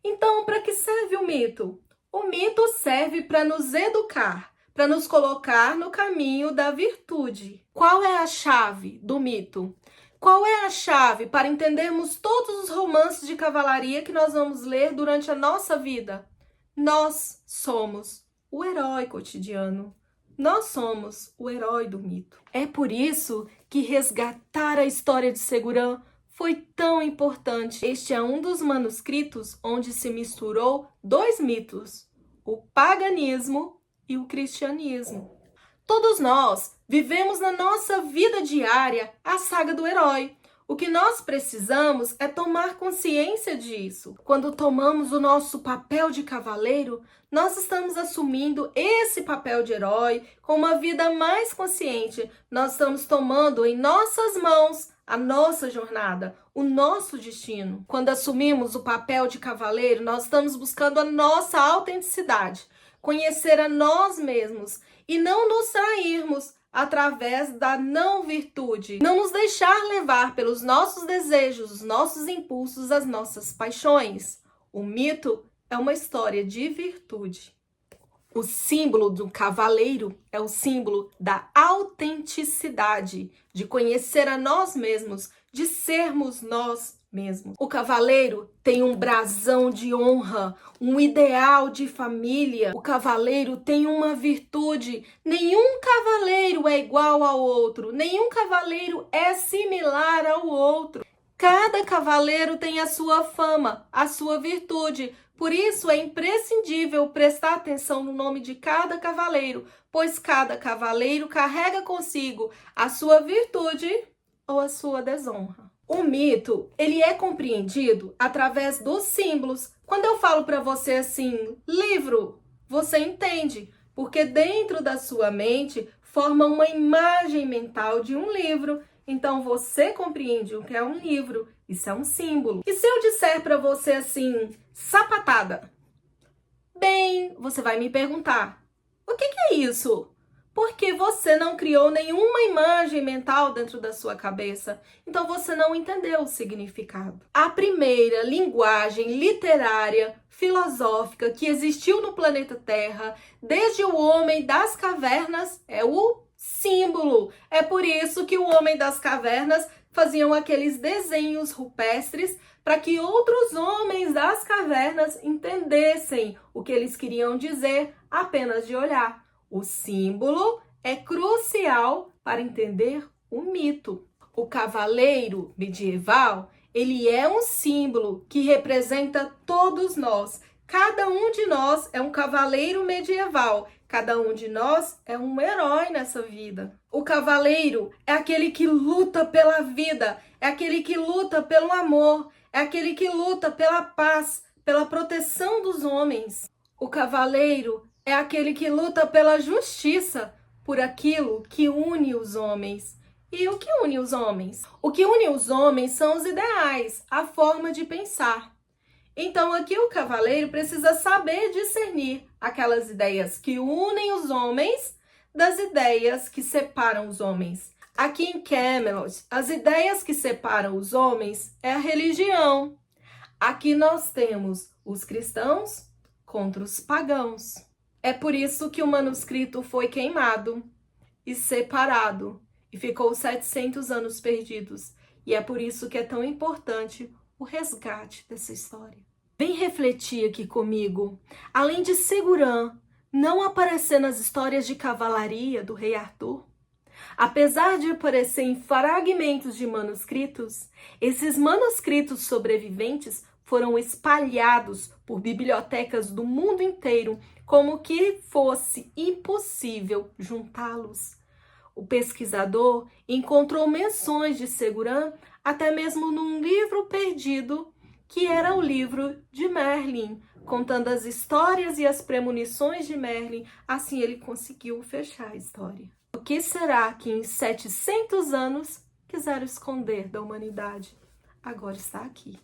Então, para que serve o mito? O mito serve para nos educar, para nos colocar no caminho da virtude. Qual é a chave do mito? Qual é a chave para entendermos todos os romances de cavalaria que nós vamos ler durante a nossa vida? Nós somos o herói cotidiano. Nós somos o herói do mito. É por isso que resgatar a história de Segurã foi tão importante. Este é um dos manuscritos onde se misturou dois mitos, o paganismo e o cristianismo. Todos nós vivemos na nossa vida diária a saga do herói. O que nós precisamos é tomar consciência disso. Quando tomamos o nosso papel de cavaleiro, nós estamos assumindo esse papel de herói com uma vida mais consciente. Nós estamos tomando em nossas mãos a nossa jornada, o nosso destino. Quando assumimos o papel de cavaleiro, nós estamos buscando a nossa autenticidade, conhecer a nós mesmos e não nos trairmos através da não virtude, não nos deixar levar pelos nossos desejos, os nossos impulsos, as nossas paixões. O mito é uma história de virtude. O símbolo do cavaleiro é o símbolo da autenticidade, de conhecer a nós mesmos, de sermos nós mesmos. O cavaleiro tem um brasão de honra, um ideal de família. O cavaleiro tem uma virtude. Nenhum cavaleiro é igual ao outro, nenhum cavaleiro é similar ao outro. Cada cavaleiro tem a sua fama, a sua virtude. Por isso é imprescindível prestar atenção no nome de cada cavaleiro, pois cada cavaleiro carrega consigo a sua virtude ou a sua desonra. O mito, ele é compreendido através dos símbolos. Quando eu falo para você assim, livro, você entende, porque dentro da sua mente forma uma imagem mental de um livro. Então você compreende o que é um livro, isso é um símbolo. E se eu disser para você assim, sapatada? Bem, você vai me perguntar, o que é isso? Porque você não criou nenhuma imagem mental dentro da sua cabeça, então você não entendeu o significado. A primeira linguagem literária, filosófica que existiu no planeta Terra, desde o homem das cavernas, é o símbolo. É por isso que o homem das cavernas faziam aqueles desenhos rupestres para que outros homens das cavernas entendessem o que eles queriam dizer apenas de olhar. O símbolo é crucial para entender o mito. O cavaleiro medieval, ele é um símbolo que representa todos nós. Cada um de nós é um cavaleiro medieval. Cada um de nós é um herói nessa vida. O cavaleiro é aquele que luta pela vida, é aquele que luta pelo amor, é aquele que luta pela paz, pela proteção dos homens. O cavaleiro é aquele que luta pela justiça, por aquilo que une os homens. E o que une os homens? O que une os homens são os ideais, a forma de pensar. Então aqui o cavaleiro precisa saber discernir aquelas ideias que unem os homens das ideias que separam os homens. Aqui em Camelot, as ideias que separam os homens é a religião. Aqui nós temos os cristãos contra os pagãos. É por isso que o manuscrito foi queimado e separado e ficou 700 anos perdidos. E é por isso que é tão importante o resgate dessa história. Vem refletir aqui comigo. Além de Segurã não aparecer nas histórias de cavalaria do rei Arthur, apesar de aparecer em fragmentos de manuscritos, esses manuscritos sobreviventes foram espalhados por bibliotecas do mundo inteiro como que fosse impossível juntá-los. O pesquisador encontrou menções de Segurã até mesmo num livro perdido, que era o livro de Merlin, contando as histórias e as premonições de Merlin. Assim ele conseguiu fechar a história. O que será que em 700 anos quiseram esconder da humanidade? Agora está aqui.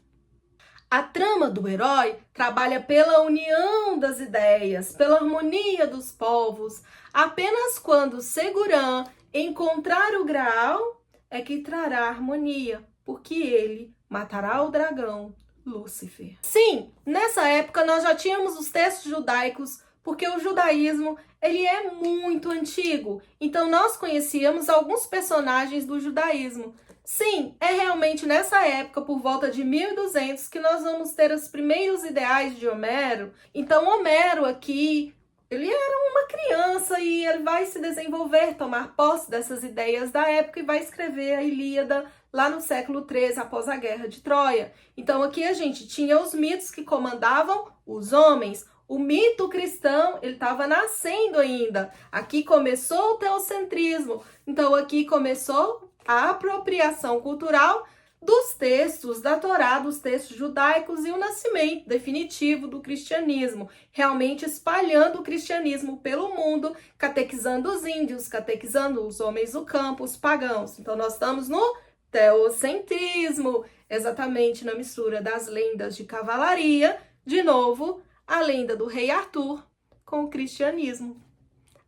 A trama do herói trabalha pela união das ideias, pela harmonia dos povos. Apenas quando Segurã encontrar o Graal é que trará harmonia, porque ele matará o dragão Lúcifer. Sim, nessa época nós já tínhamos os textos judaicos, porque o judaísmo ele é muito antigo. Então nós conhecíamos alguns personagens do judaísmo. Sim, é realmente nessa época, por volta de 1200, que nós vamos ter os primeiros ideais de Homero. Então Homero aqui, ele era uma criança e ele vai se desenvolver, tomar posse dessas ideias da época e vai escrever a Ilíada lá no século 13, após a Guerra de Troia. Então aqui a gente tinha os mitos que comandavam os homens. O mito cristão, ele estava nascendo ainda. Aqui começou o teocentrismo. Então aqui começou a apropriação cultural dos textos da Torá, dos textos judaicos e o nascimento definitivo do cristianismo, realmente espalhando o cristianismo pelo mundo, catequizando os índios, catequizando os homens do campo, os pagãos. Então nós estamos no teocentrismo, exatamente na mistura das lendas de cavalaria, de novo, a lenda do rei Arthur com o cristianismo,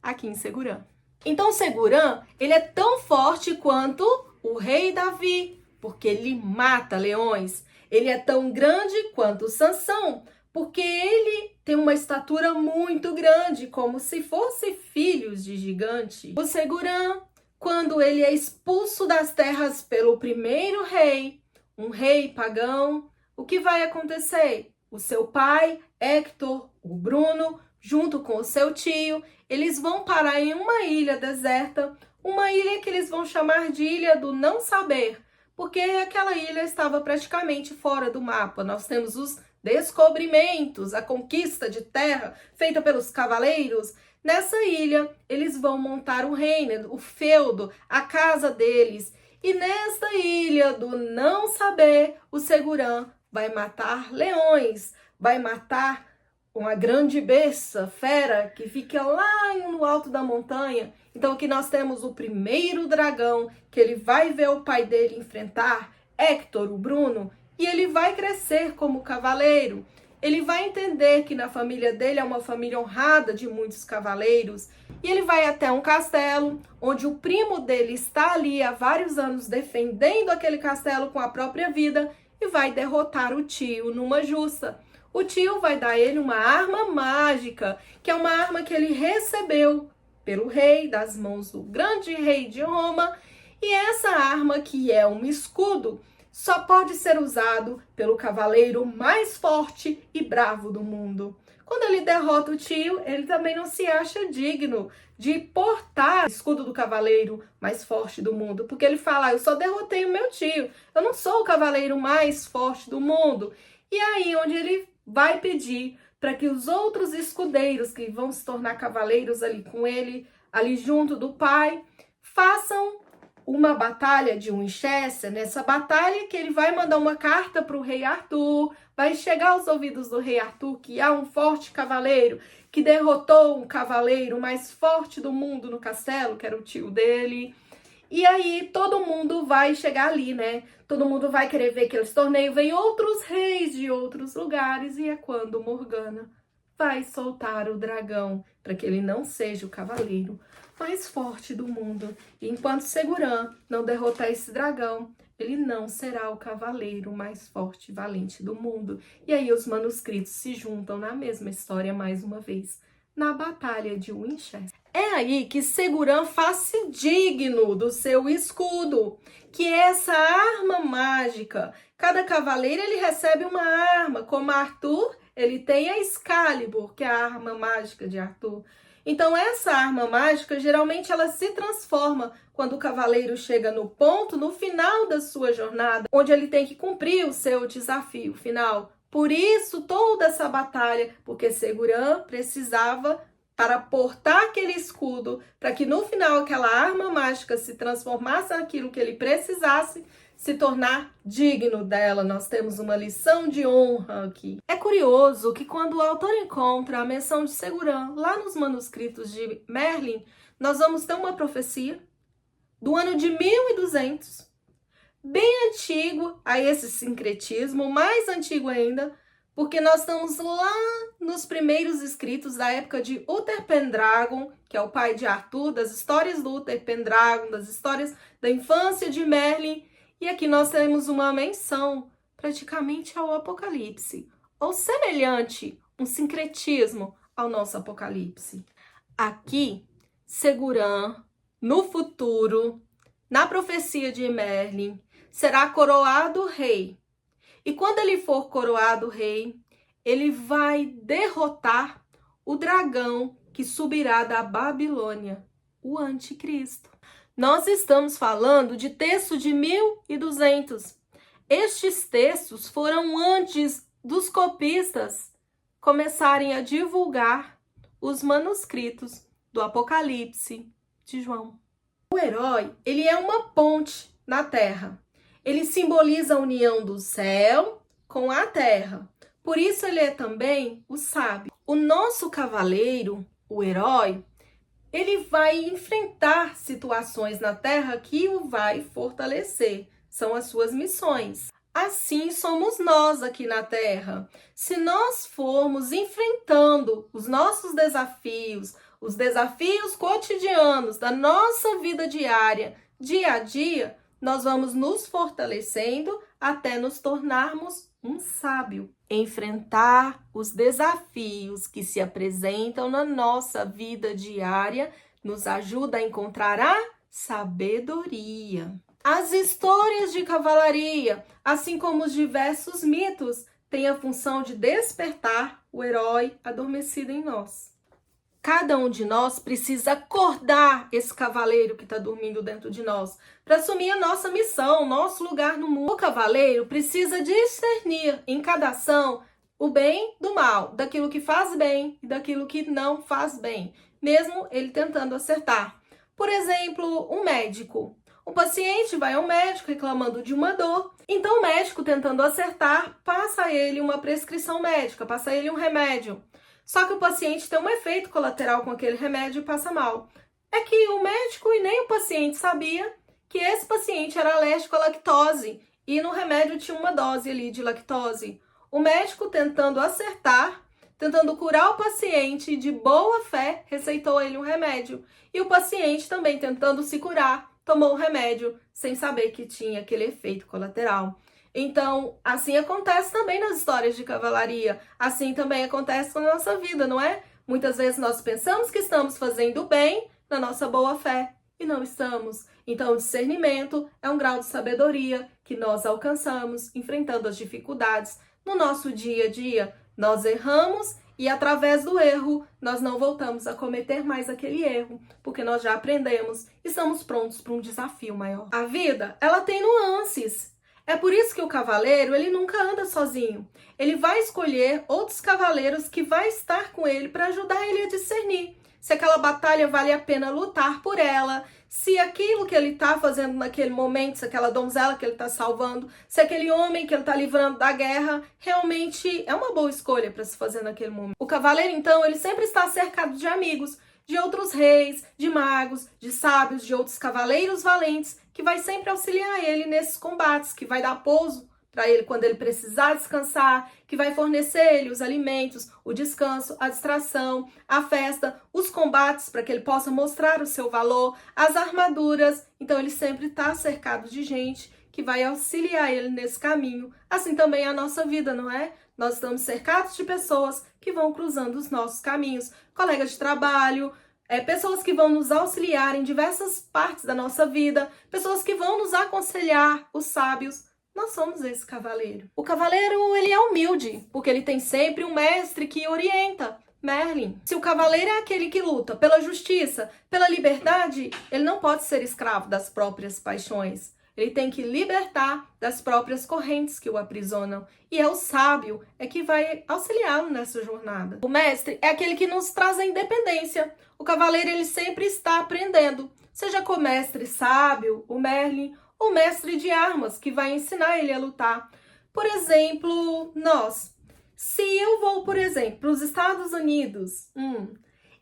aqui em Segurã. Então Segurã, ele é tão forte quanto o rei Davi, porque ele mata leões. Ele é tão grande quanto Sansão, porque ele tem uma estatura muito grande, como se fosse filhos de gigante. O Segurã, quando ele é expulso das terras pelo primeiro rei, um rei pagão, o que vai acontecer? O seu pai, Hector, o Bruno, junto com o seu tio, eles vão parar em uma ilha deserta, uma ilha que eles vão chamar de Ilha do Não Saber, porque aquela ilha estava praticamente fora do mapa. Nós temos os descobrimentos, a conquista de terra feita pelos cavaleiros. Nessa ilha, eles vão montar o reino, o feudo, a casa deles. E nesta ilha do não saber, o Segurã vai matar leões, vai matar uma grande besta, fera, que fica lá no alto da montanha. Então aqui nós temos o primeiro dragão, que ele vai ver o pai dele enfrentar, Hector, o Bruno, e ele vai crescer como cavaleiro. Ele vai entender que na família dele é uma família honrada de muitos cavaleiros. E ele vai até um castelo, onde o primo dele está ali há vários anos defendendo aquele castelo com a própria vida e vai derrotar o tio numa justa. O tio vai dar a ele uma arma mágica, que é uma arma que ele recebeu pelo rei, das mãos do grande rei de Roma. E essa arma, que é um escudo, só pode ser usado pelo cavaleiro mais forte e bravo do mundo. Quando ele derrota o tio, ele também não se acha digno de portar o escudo do cavaleiro mais forte do mundo, porque ele fala, eu só derrotei o meu tio, eu não sou o cavaleiro mais forte do mundo. E aí onde ele vai pedir para que os outros escudeiros que vão se tornar cavaleiros ali com ele, ali junto do pai, façam uma batalha de Winchester. Nessa batalha que ele vai mandar uma carta para o rei Arthur, vai chegar aos ouvidos do rei Arthur que há um forte cavaleiro que derrotou um cavaleiro mais forte do mundo no castelo, que era o tio dele. E aí todo mundo vai chegar ali, né? Todo mundo vai querer ver aquele torneio, vem outros reis de outros lugares, e é quando Morgana vai soltar o dragão para que ele não seja o cavaleiro mais forte do mundo. E enquanto Segurã não derrotar esse dragão, ele não será o cavaleiro mais forte e valente do mundo. E aí os manuscritos se juntam na mesma história mais uma vez, na Batalha de Winchester. É aí que Segurã faz-se digno do seu escudo, que é essa arma mágica. Cada cavaleiro ele recebe uma arma, como Arthur, ele tem a Excalibur, que é a arma mágica de Arthur. Então essa arma mágica, geralmente ela se transforma quando o cavaleiro chega no ponto, no final da sua jornada, onde ele tem que cumprir o seu desafio final. Por isso toda essa batalha, porque Segurã precisava, para portar aquele escudo, para que no final aquela arma mágica se transformasse naquilo que ele precisasse, se tornar digno dela. Nós temos uma lição de honra aqui. É curioso que quando o autor encontra a menção de Segurã lá nos manuscritos de Merlin, nós vamos ter uma profecia do ano de 1200, bem antigo a esse sincretismo, mais antigo ainda, porque nós estamos lá nos primeiros escritos da época de Uther Pendragon, que é o pai de Arthur, das histórias do Uther Pendragon, das histórias da infância de Merlin. E aqui nós temos uma menção praticamente ao Apocalipse, ou semelhante, um sincretismo ao nosso Apocalipse. Aqui, Segurã, no futuro, na profecia de Merlin, será coroado rei. E quando ele for coroado rei, ele vai derrotar o dragão que subirá da Babilônia, o anticristo. Nós estamos falando de texto de 1200. Estes textos foram antes dos copistas começarem a divulgar os manuscritos do Apocalipse de João. O herói, ele é uma ponte na terra. Ele simboliza a união do céu com a terra. Por isso ele é também o sábio. O nosso cavaleiro, o herói, ele vai enfrentar situações na terra que o vai fortalecer. São as suas missões. Assim somos nós aqui na terra. Se nós formos enfrentando os nossos desafios, os desafios cotidianos da nossa vida diária, dia a dia, nós vamos nos fortalecendo até nos tornarmos um sábio. Enfrentar os desafios que se apresentam na nossa vida diária nos ajuda a encontrar a sabedoria. As histórias de cavalaria, assim como os diversos mitos, têm a função de despertar o herói adormecido em nós. Cada um de nós precisa acordar esse cavaleiro que está dormindo dentro de nós, para assumir a nossa missão, nosso lugar no mundo. O cavaleiro precisa discernir em cada ação o bem do mal, daquilo que faz bem e daquilo que não faz bem, mesmo ele tentando acertar. Por exemplo, um médico. O paciente vai ao médico reclamando de uma dor, então o médico, tentando acertar, passa a ele uma prescrição médica, passa a ele um remédio. Só que o paciente tem um efeito colateral com aquele remédio e passa mal. É que o médico e nem o paciente sabia que esse paciente era alérgico à lactose e no remédio tinha uma dose ali de lactose. O médico, tentando acertar, tentando curar o paciente, de boa fé, receitou ele um remédio. E o paciente também, tentando se curar, tomou o remédio sem saber que tinha aquele efeito colateral. Então, assim acontece também nas histórias de cavalaria, assim também acontece com a nossa vida, não é? Muitas vezes nós pensamos que estamos fazendo bem na nossa boa fé e não estamos. Então, o discernimento é um grau de sabedoria que nós alcançamos enfrentando as dificuldades no nosso dia a dia. Nós erramos e através do erro nós não voltamos a cometer mais aquele erro, porque nós já aprendemos e estamos prontos para um desafio maior. A vida, ela tem nuances. É por isso que o cavaleiro, ele nunca anda sozinho. Ele vai escolher outros cavaleiros que vai estar com ele para ajudar ele a discernir se aquela batalha vale a pena lutar por ela, se aquilo que ele está fazendo naquele momento, se aquela donzela que ele está salvando, se aquele homem que ele está livrando da guerra, realmente é uma boa escolha para se fazer naquele momento. O cavaleiro, então, ele sempre está cercado de amigos, de outros reis, de magos, de sábios, de outros cavaleiros valentes, que vai sempre auxiliar ele nesses combates, que vai dar pouso para ele quando ele precisar descansar, que vai fornecer ele os alimentos, o descanso, a distração, a festa, os combates para que ele possa mostrar o seu valor, as armaduras. Então ele sempre está cercado de gente que vai auxiliar ele nesse caminho. Assim também é a nossa vida, não é? Nós estamos cercados de pessoas que vão cruzando os nossos caminhos, colegas de trabalho, pessoas que vão nos auxiliar em diversas partes da nossa vida, pessoas que vão nos aconselhar, os sábios. Nós somos esse cavaleiro. O cavaleiro, ele é humilde, porque ele tem sempre um mestre que orienta, Merlin. Se o cavaleiro é aquele que luta pela justiça, pela liberdade, ele não pode ser escravo das próprias paixões. Ele tem que libertar das próprias correntes que o aprisionam. E é o sábio que vai auxiliá-lo nessa jornada. O mestre é aquele que nos traz a independência. O cavaleiro, ele sempre está aprendendo. Seja com o mestre sábio, o Merlin, o mestre de armas, que vai ensinar ele a lutar. Por exemplo, nós. Se eu vou, por exemplo, para os Estados Unidos,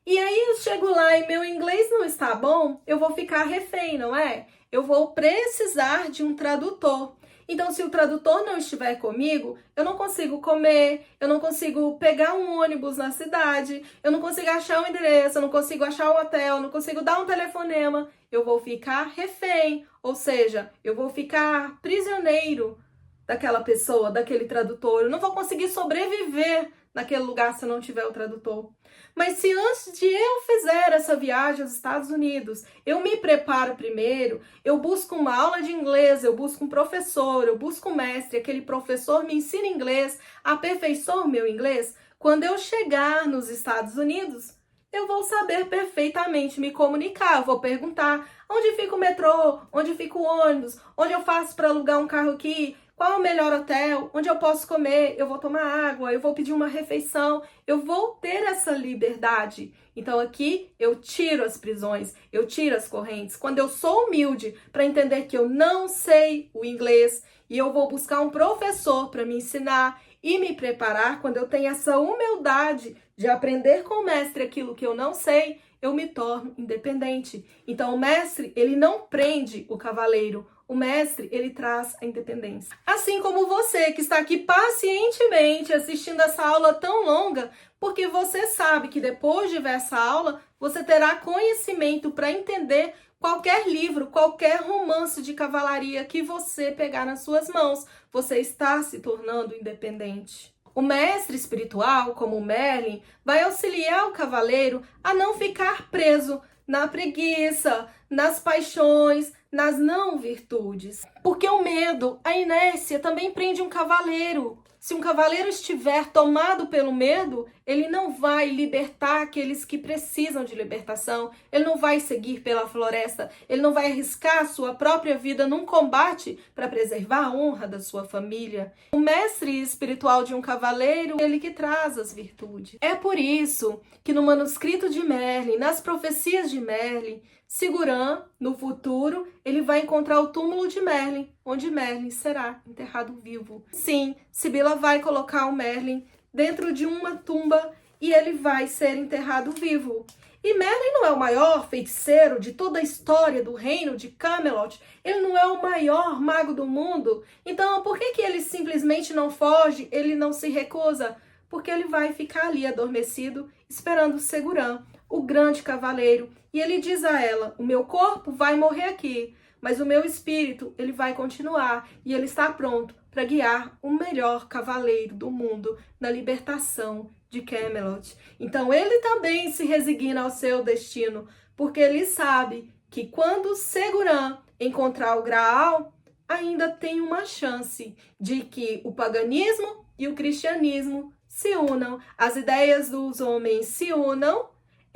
e aí eu chego lá e meu inglês não está bom, eu vou ficar refém, não é? Eu vou precisar de um tradutor. Então, se o tradutor não estiver comigo, eu não consigo comer, eu não consigo pegar um ônibus na cidade, eu não consigo achar um endereço, eu não consigo achar um hotel, eu não consigo dar um telefonema. Eu vou ficar refém, ou seja, eu vou ficar prisioneiro daquela pessoa, daquele tradutor. Eu não vou conseguir sobreviver naquele lugar se eu não tiver o tradutor. Mas se antes de eu fizer essa viagem aos Estados Unidos, eu me preparo primeiro, eu busco uma aula de inglês, eu busco um professor, eu busco um mestre, aquele professor me ensina inglês, aperfeiçoa o meu inglês, quando eu chegar nos Estados Unidos, eu vou saber perfeitamente me comunicar. Eu vou perguntar onde fica o metrô, onde fica o ônibus, onde eu faço para alugar um carro aqui, qual é o melhor hotel, onde eu posso comer, eu vou tomar água, eu vou pedir uma refeição, eu vou ter essa liberdade. Então aqui eu tiro as prisões, eu tiro as correntes. Quando eu sou humilde para entender que eu não sei o inglês e eu vou buscar um professor para me ensinar e me preparar, quando eu tenho essa humildade de aprender com o mestre aquilo que eu não sei, eu me torno independente. Então o mestre, ele não prende o cavaleiro. O mestre, ele traz a independência. Assim como você que está aqui pacientemente assistindo essa aula tão longa, porque você sabe que depois de ver essa aula, você terá conhecimento para entender qualquer livro, qualquer romance de cavalaria que você pegar nas suas mãos. Você está se tornando independente. O mestre espiritual, como o Merlin, vai auxiliar o cavaleiro a não ficar preso na preguiça, nas paixões, nas não virtudes. Porque o medo, a inércia, também prende um cavaleiro. Se um cavaleiro estiver tomado pelo medo, ele não vai libertar aqueles que precisam de libertação, ele não vai seguir pela floresta, ele não vai arriscar a sua própria vida num combate para preservar a honra da sua família. O mestre espiritual de um cavaleiro é ele que traz as virtudes. É por isso que no manuscrito de Merlin, nas profecias de Merlin, Sigurã, no futuro, ele vai encontrar o túmulo de Merlin, onde Merlin será enterrado vivo. Sim, Sibila vai colocar o Merlin dentro de uma tumba e ele vai ser enterrado vivo. E Merlin não é o maior feiticeiro de toda a história do reino de Camelot. Ele não é o maior mago do mundo. Então, por que ele simplesmente não foge? Ele não se recusa? Porque ele vai ficar ali adormecido, esperando Sigurã, o grande cavaleiro. E ele diz a ela, o meu corpo vai morrer aqui, mas o meu espírito, ele vai continuar. E ele está pronto para guiar o melhor cavaleiro do mundo na libertação de Camelot. Então ele também se resigna ao seu destino, porque ele sabe que quando Sigurã encontrar o Graal, ainda tem uma chance de que o paganismo e o cristianismo se unam, as ideias dos homens se unam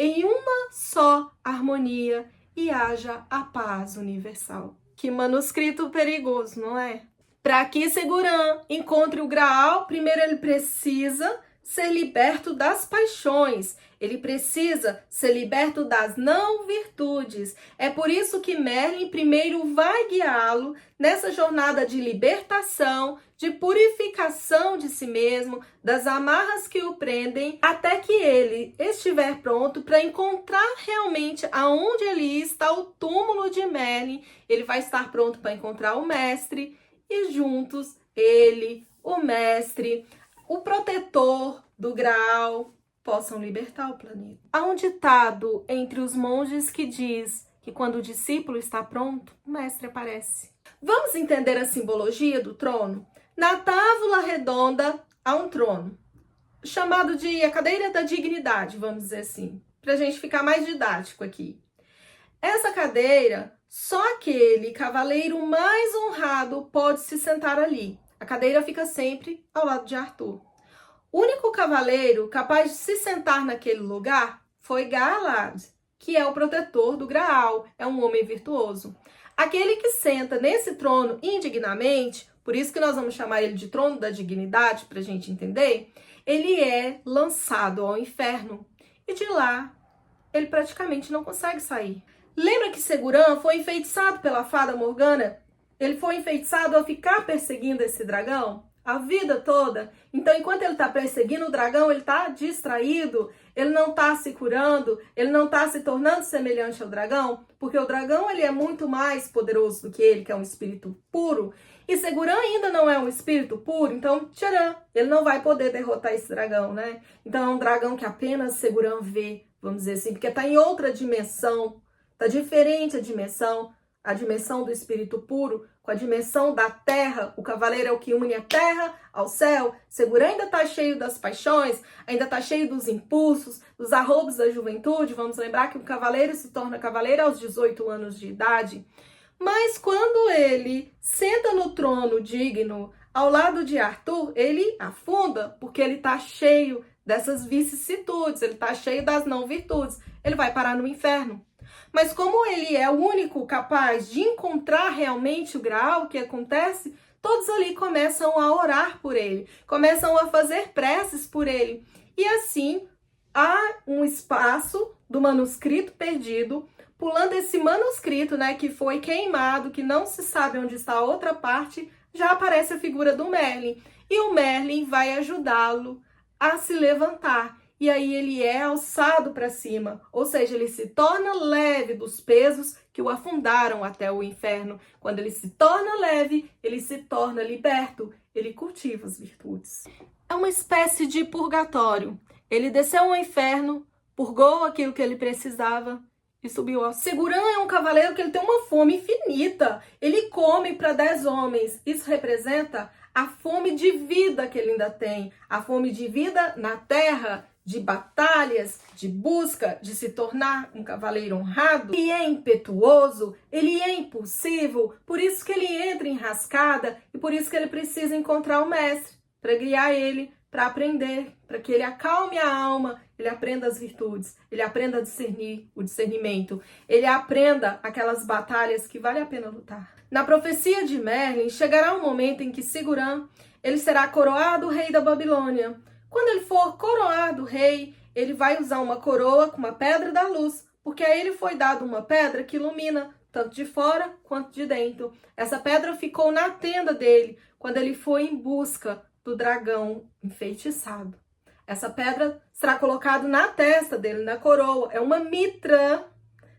em uma só harmonia e haja a paz universal. Que manuscrito perigoso, não é? Para que Sigurã encontre o Graal, primeiro ele precisa ser liberto das paixões. Ele precisa ser liberto das não virtudes. É por isso que Merlin primeiro vai guiá-lo nessa jornada de libertação, de purificação de si mesmo, das amarras que o prendem, até que ele estiver pronto para encontrar realmente aonde ali está o túmulo de Merlin. Ele vai estar pronto para encontrar o mestre e juntos ele, o mestre, o protetor do Graal, possam libertar o planeta. Há um ditado entre os monges que diz que quando o discípulo está pronto, o mestre aparece. Vamos entender a simbologia do trono? Na tábua redonda há um trono, chamado de a cadeira da dignidade, vamos dizer assim, para a gente ficar mais didático aqui. Essa cadeira, só aquele cavaleiro mais honrado pode se sentar ali. A cadeira fica sempre ao lado de Arthur. O único cavaleiro capaz de se sentar naquele lugar foi Galad, que é o protetor do Graal, é um homem virtuoso. Aquele que senta nesse trono indignamente, por isso que nós vamos chamar ele de trono da dignidade, para a gente entender, ele é lançado ao inferno e de lá ele praticamente não consegue sair. Lembra que Sigurã foi enfeitiçado pela fada Morgana? Ele foi enfeitiçado a ficar perseguindo esse dragão a vida toda. Então, enquanto ele está perseguindo o dragão, ele está distraído, ele não está se curando, ele não está se tornando semelhante ao dragão, porque o dragão ele é muito mais poderoso do que ele, que é um espírito puro. E Sigurã ainda não é um espírito puro, então, tcharam, ele não vai poder derrotar esse dragão, né? Então, é um dragão que apenas Sigurã vê, vamos dizer assim, porque está em outra dimensão, está diferente a dimensão do espírito puro, com a dimensão da terra. O cavaleiro é o que une a terra ao céu. Sigurã ainda está cheio das paixões, ainda está cheio dos impulsos, dos arroubos da juventude. Vamos lembrar que o cavaleiro se torna cavaleiro aos 18 anos de idade. Mas quando ele senta no trono digno ao lado de Arthur, ele afunda, porque ele está cheio dessas vicissitudes, ele está cheio das não virtudes. Ele vai parar no inferno. Mas como ele é o único capaz de encontrar realmente o Graal, o que acontece? Todos ali começam a orar por ele, começam a fazer preces por ele. E assim, há um espaço do manuscrito perdido, pulando esse manuscrito, né, que foi queimado, que não se sabe onde está a outra parte, já aparece a figura do Merlin. E o Merlin vai ajudá-lo a se levantar. E aí ele é alçado para cima, ou seja, ele se torna leve dos pesos que o afundaram até o inferno. Quando ele se torna leve, ele se torna liberto, ele cultiva as virtudes. É uma espécie de purgatório. Ele desceu ao inferno, purgou aquilo que ele precisava e subiu ao... Sigurã é um cavaleiro que ele tem uma fome infinita. Ele come para 10 homens. Isso representa a fome de vida que ele ainda tem. A fome de vida na terra, de batalhas, de busca, de se tornar um cavaleiro honrado. Ele é impetuoso, ele é impulsivo, por isso que ele entra em rascada e por isso que ele precisa encontrar o mestre. para guiar ele, para aprender, para que ele acalme a alma, ele aprenda as virtudes, ele aprenda a discernir, o discernimento, ele aprenda aquelas batalhas que vale a pena lutar. Na profecia de Merlin, chegará um momento em que Sigurã, ele será coroado rei da Babilônia. Quando ele for coroado rei, ele vai usar uma coroa com uma pedra da luz, porque a ele foi dado uma pedra que ilumina, tanto de fora quanto de dentro. Essa pedra ficou na tenda dele, quando ele foi em busca do dragão enfeitiçado. Essa pedra será colocada na testa dele, na coroa. É uma mitra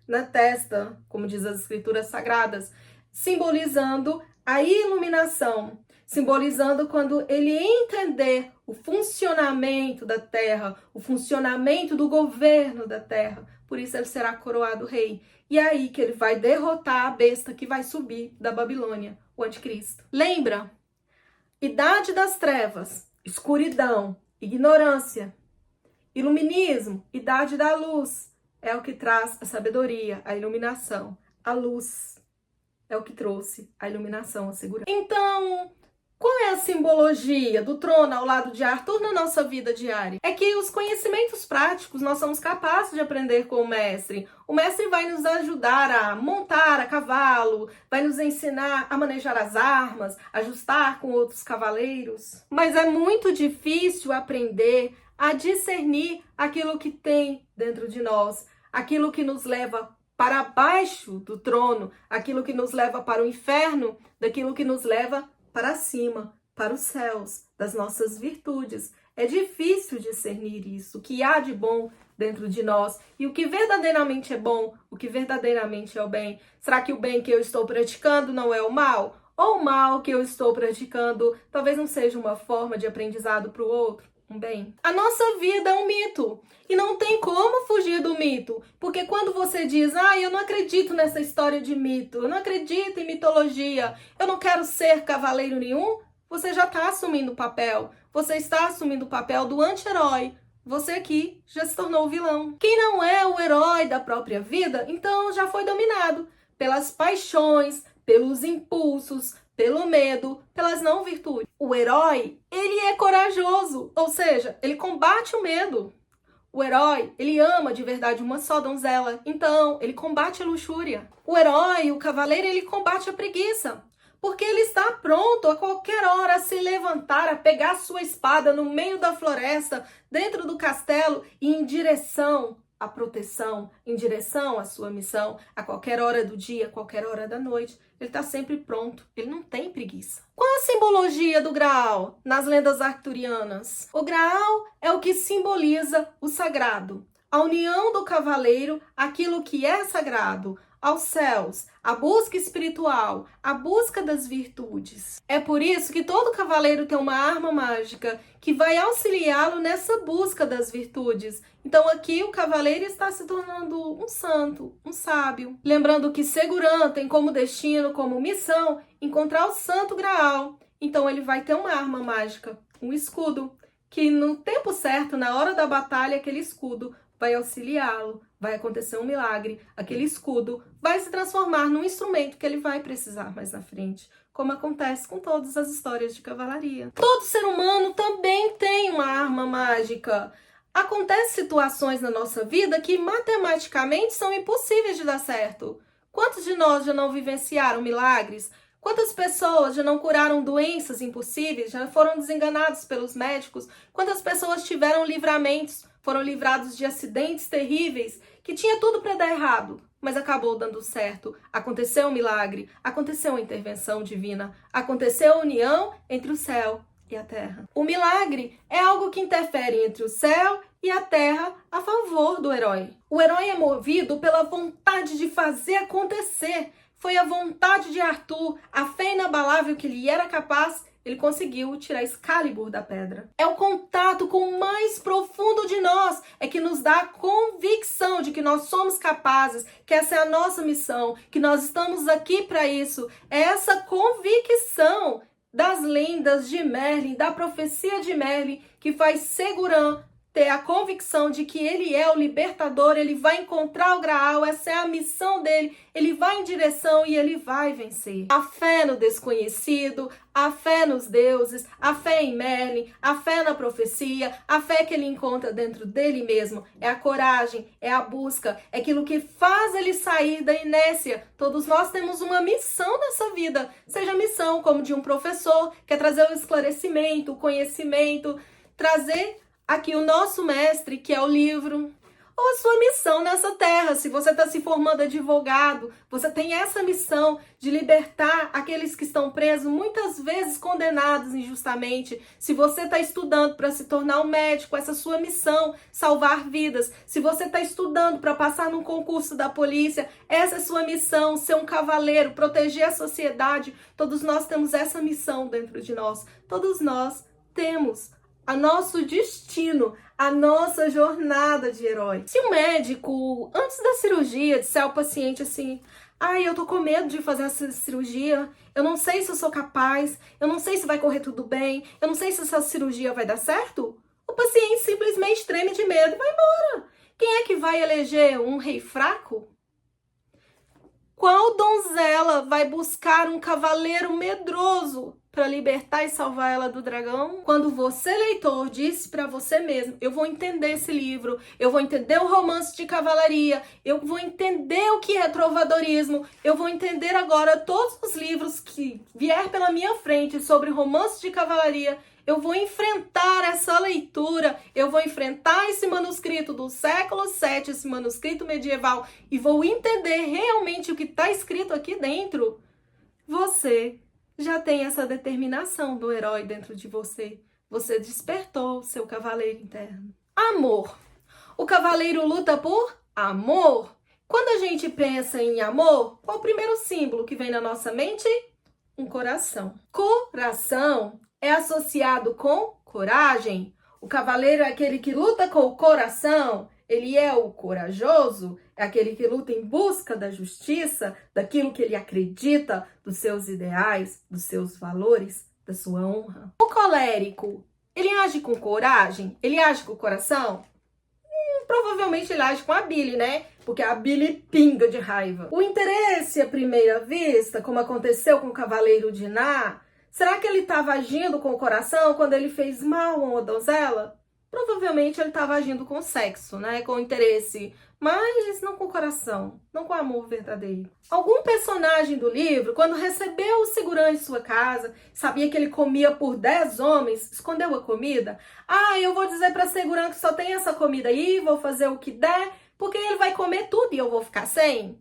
na testa, como diz as escrituras sagradas, simbolizando a iluminação, simbolizando quando ele entender o funcionamento da terra, o funcionamento do governo da terra. Por isso ele será coroado rei. E é aí que ele vai derrotar a besta que vai subir da Babilônia, o anticristo. Lembra? Idade das trevas, escuridão, ignorância, iluminismo, idade da luz, é o que traz a sabedoria, a iluminação. A luz é o que trouxe a iluminação, a segurança. Então, qual é a simbologia do trono ao lado de Arthur na nossa vida diária? É que os conhecimentos práticos nós somos capazes de aprender com o mestre. O mestre vai nos ajudar a montar a cavalo, vai nos ensinar a manejar as armas, ajustar com outros cavaleiros. Mas é muito difícil aprender a discernir aquilo que tem dentro de nós, aquilo que nos leva para baixo do trono, aquilo que nos leva para o inferno, daquilo que nos leva para cima, para os céus, das nossas virtudes. É difícil discernir isso, o que há de bom dentro de nós e o que verdadeiramente é bom, o que verdadeiramente é o bem. Será que o bem que eu estou praticando não é o mal? Ou o mal que eu estou praticando talvez não seja uma forma de aprendizado para o outro? Um bem. A nossa vida é um mito e não tem como fugir do mito, porque quando você diz, eu não acredito nessa história de mito, eu não acredito em mitologia, eu não quero ser cavaleiro nenhum, você já está assumindo o papel, você está assumindo o papel do anti-herói, você aqui já se tornou o vilão. Quem não é o herói da própria vida, então já foi dominado pelas paixões, pelos impulsos, pelo medo, pelas não virtudes. O herói, ele é corajoso, ou seja, ele combate o medo. O herói, ele ama de verdade uma só donzela, então ele combate a luxúria. O herói, o cavaleiro, ele combate a preguiça, porque ele está pronto a qualquer hora a se levantar, a pegar sua espada no meio da floresta, dentro do castelo e em direção à proteção, em direção à sua missão, a qualquer hora do dia, a qualquer hora da noite. Ele está sempre pronto, ele não tem preguiça. Qual a simbologia do Graal nas lendas arturianas? O Graal é o que simboliza o sagrado, a união do cavaleiro, aquilo que é sagrado, aos céus, a busca espiritual, a busca das virtudes. É por isso que todo cavaleiro tem uma arma mágica que vai auxiliá-lo nessa busca das virtudes. Então aqui o cavaleiro está se tornando um santo, um sábio. Lembrando que Sigurã tem como destino, como missão, encontrar o Santo Graal. Então ele vai ter uma arma mágica, um escudo, que no tempo certo, na hora da batalha, aquele escudo vai auxiliá-lo, vai acontecer um milagre, aquele escudo vai se transformar num instrumento que ele vai precisar mais na frente, como acontece com todas as histórias de cavalaria. Todo ser humano também tem uma arma mágica. Acontecem situações na nossa vida que matematicamente são impossíveis de dar certo. Quantos de nós já não vivenciaram milagres? Quantas pessoas já não curaram doenças impossíveis, já foram desenganados pelos médicos? Quantas pessoas tiveram livramentos, foram livrados de acidentes terríveis, que tinha tudo para dar errado, mas acabou dando certo? Aconteceu um milagre, aconteceu uma intervenção divina, aconteceu a união entre o céu e a terra. O milagre é algo que interfere entre o céu e a terra a favor do herói. O herói é movido pela vontade de fazer acontecer. Foi a vontade de Arthur, a fé inabalável que ele era capaz, ele conseguiu tirar Excalibur da pedra. É o contato com o mais profundo de nós, é que nos dá a convicção de que nós somos capazes, que essa é a nossa missão, que nós estamos aqui para isso. É essa convicção das lendas de Merlin, da profecia de Merlin, que faz Sigurã ter a convicção de que ele é o libertador, ele vai encontrar o Graal, essa é a missão dele, ele vai em direção e ele vai vencer. A fé no desconhecido, a fé nos deuses, a fé em Merlin, a fé na profecia, a fé que ele encontra dentro dele mesmo, é a coragem, é a busca, é aquilo que faz ele sair da inércia. Todos nós temos uma missão nessa vida, seja a missão como de um professor, que é trazer o esclarecimento, o conhecimento, trazer aqui o nosso mestre, que é o livro, ou a sua missão nessa terra. Se você está se formando advogado, você tem essa missão de libertar aqueles que estão presos, muitas vezes condenados injustamente. Se você está estudando para se tornar um médico, essa é a sua missão, salvar vidas. Se você está estudando para passar num concurso da polícia, essa é a sua missão, ser um cavaleiro, proteger a sociedade. Todos nós temos essa missão dentro de nós. Todos nós temos a nosso destino, a nossa jornada de herói. Se um médico, antes da cirurgia, disser ao paciente assim: ai, eu tô com medo de fazer essa cirurgia, eu não sei se eu sou capaz, eu não sei se vai correr tudo bem, eu não sei se essa cirurgia vai dar certo, o paciente simplesmente treme de medo e vai embora. Quem é que vai eleger um rei fraco? Qual donzela vai buscar um cavaleiro medroso para libertar e salvar ela do dragão? Quando você, leitor, disse para você mesmo: eu vou entender esse livro, eu vou entender o romance de cavalaria, eu vou entender o que é trovadorismo, eu vou entender agora todos os livros que vier pela minha frente sobre romance de cavalaria, eu vou enfrentar essa leitura, eu vou enfrentar esse manuscrito do século VII, esse manuscrito medieval, e vou entender realmente o que está escrito aqui dentro. Você já tem essa determinação do herói dentro de você. Você despertou o seu cavaleiro interno. Amor. O cavaleiro luta por amor. Quando a gente pensa em amor, qual o primeiro símbolo que vem na nossa mente? Um coração. Coração é associado com coragem. O cavaleiro é aquele que luta com o coração. Ele é o corajoso, é aquele que luta em busca da justiça, daquilo que ele acredita, dos seus ideais, dos seus valores, da sua honra. O colérico, ele age com coragem? Ele age com o coração? Provavelmente ele age com a bile, né? Porque a bile pinga de raiva. O interesse à primeira vista, como aconteceu com o cavaleiro de Ná, será que ele estava agindo com o coração quando ele fez mal a uma donzela? Provavelmente ele estava agindo com sexo, né? Com interesse, mas não com coração, não com amor verdadeiro. Algum personagem do livro, quando recebeu o segurança em sua casa, sabia que ele comia por 10 homens, escondeu a comida? Ah, eu vou dizer para a segurança que só tem essa comida aí, vou fazer o que der, porque ele vai comer tudo e eu vou ficar sem?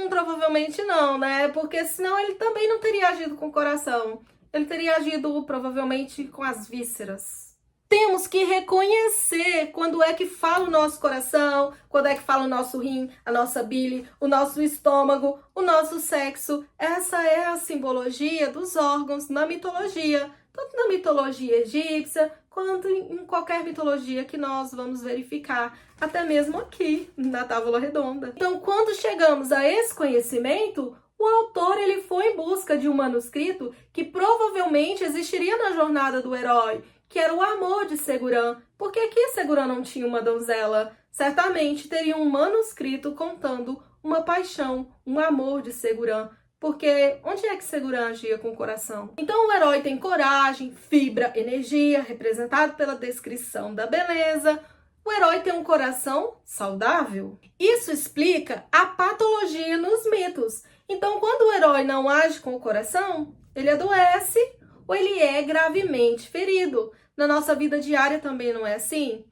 Provavelmente não, né? Porque senão ele também não teria agido com o coração. Ele teria agido provavelmente com as vísceras. Temos que reconhecer quando é que fala o nosso coração, quando é que fala o nosso rim, a nossa bile, o nosso estômago, o nosso sexo. Essa é a simbologia dos órgãos na mitologia, tanto na mitologia egípcia, quanto em qualquer mitologia que nós vamos verificar, até mesmo aqui na Távola Redonda. Então, quando chegamos a esse conhecimento, o autor ele foi em busca de um manuscrito que provavelmente existiria na jornada do herói, que era o amor de Segurã. Porque aqui Segurã não tinha uma donzela. Certamente teria um manuscrito contando uma paixão, um amor de Segurã. Porque onde é que Segurã agia com o coração? Então o herói tem coragem, fibra, energia, representado pela descrição da beleza. O herói tem um coração saudável. Isso explica a patologia nos mitos. Então, quando o herói não age com o coração, ele adoece ou ele é gravemente ferido. Na nossa vida diária também não é assim?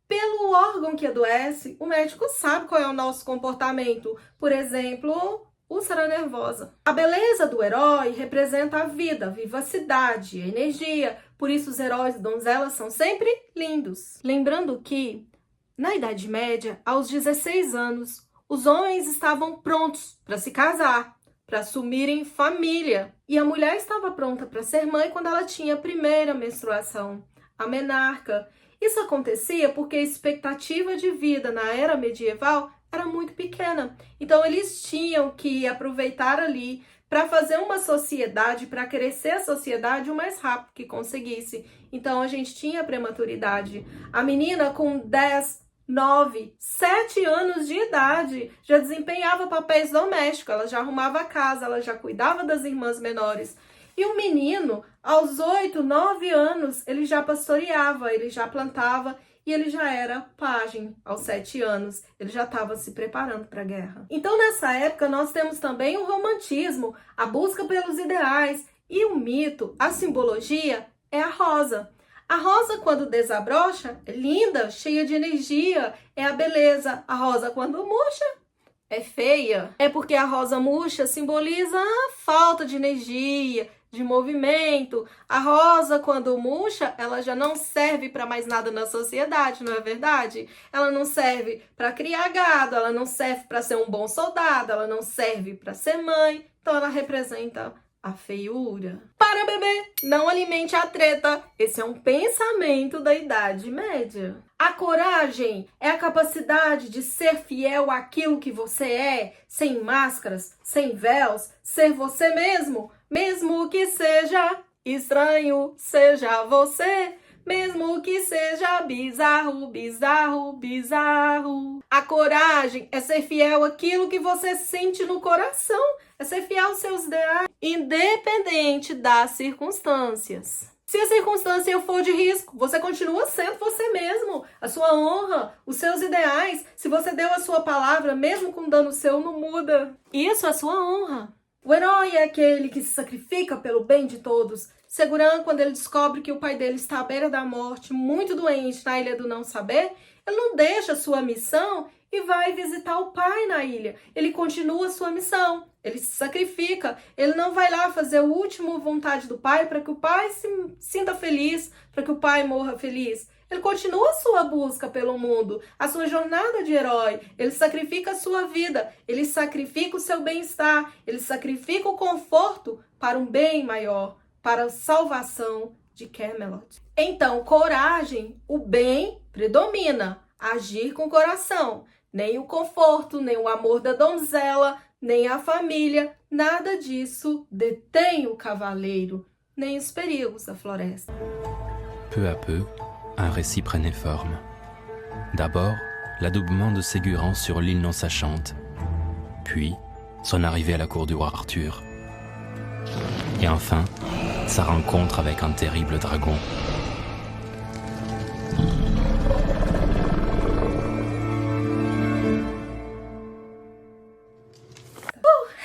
Pelo órgão que adoece, o médico sabe qual é o nosso comportamento. Por exemplo, úlcera nervosa. A beleza do herói representa a vida, a vivacidade, a energia. Por isso os heróis e donzelas são sempre lindos. Lembrando que, na Idade Média, aos 16 anos, os homens estavam prontos para se casar, para assumirem família. E a mulher estava pronta para ser mãe quando ela tinha a primeira menstruação, a menarca. Isso acontecia porque a expectativa de vida na era medieval era muito pequena. Então eles tinham que aproveitar ali para fazer uma sociedade, para crescer a sociedade o mais rápido que conseguisse. Então a gente tinha a prematuridade. A menina com 10, 9, 7 anos de idade já desempenhava papéis domésticos, ela já arrumava a casa, ela já cuidava das irmãs menores. E o menino, aos 8, 9 anos, ele já pastoreava, ele já plantava e ele já era pajem aos 7 anos. Ele já estava se preparando para a guerra. Então, nessa época, nós temos também o romantismo, a busca pelos ideais e o mito, a simbologia é a rosa. A rosa, quando desabrocha, é linda, cheia de energia, é a beleza. A rosa, quando murcha, é feia. É porque a rosa murcha simboliza a falta de energia, de movimento. A rosa, quando murcha, ela já não serve para mais nada na sociedade, não é verdade? Ela não serve para criar gado, ela não serve para ser um bom soldado, ela não serve para ser mãe. Então ela representa a feiura. Para, bebê, não alimente a treta. Esse é um pensamento da Idade Média. A coragem é a capacidade de ser fiel àquilo que você é, sem máscaras, sem véus, ser você mesmo, mesmo que seja estranho, seja você, mesmo que seja bizarro, bizarro, bizarro. A coragem é ser fiel àquilo que você sente no coração, é ser fiel aos seus ideais, independente das circunstâncias. Se a circunstância for de risco, você continua sendo você mesmo, a sua honra, os seus ideais. Se você deu a sua palavra, mesmo com dano seu, não muda. Isso é a sua honra. O herói é aquele que se sacrifica pelo bem de todos. Seguran, quando ele descobre que o pai dele está à beira da morte, muito doente na Ilha do Não Saber, ele não deixa a sua missão e vai visitar o pai na ilha. Ele continua a sua missão, ele se sacrifica, ele não vai lá fazer a última vontade do pai para que o pai se sinta feliz, para que o pai morra feliz. Ele continua a sua busca pelo mundo, a sua jornada de herói. Ele sacrifica a sua vida, ele sacrifica o seu bem-estar, ele sacrifica o conforto para um bem maior, para a salvação de Camelot. Então, coragem, o bem predomina, agir com o coração. Nem o conforto, nem o amor da donzela, nem a família, nada disso detém o cavaleiro, nem os perigos da floresta. Peu à peu, un récit prenait forme. D'abord, l'adoubement de Ségurant sur l'île non sachante, puis son arrivée à la cour du roi Arthur, et enfin, sa rencontre avec un terrible dragon.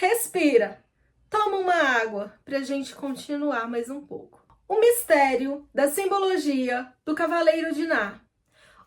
Respira, toma uma água para a gente continuar mais um pouco. O mistério da simbologia do Cavaleiro de Ná.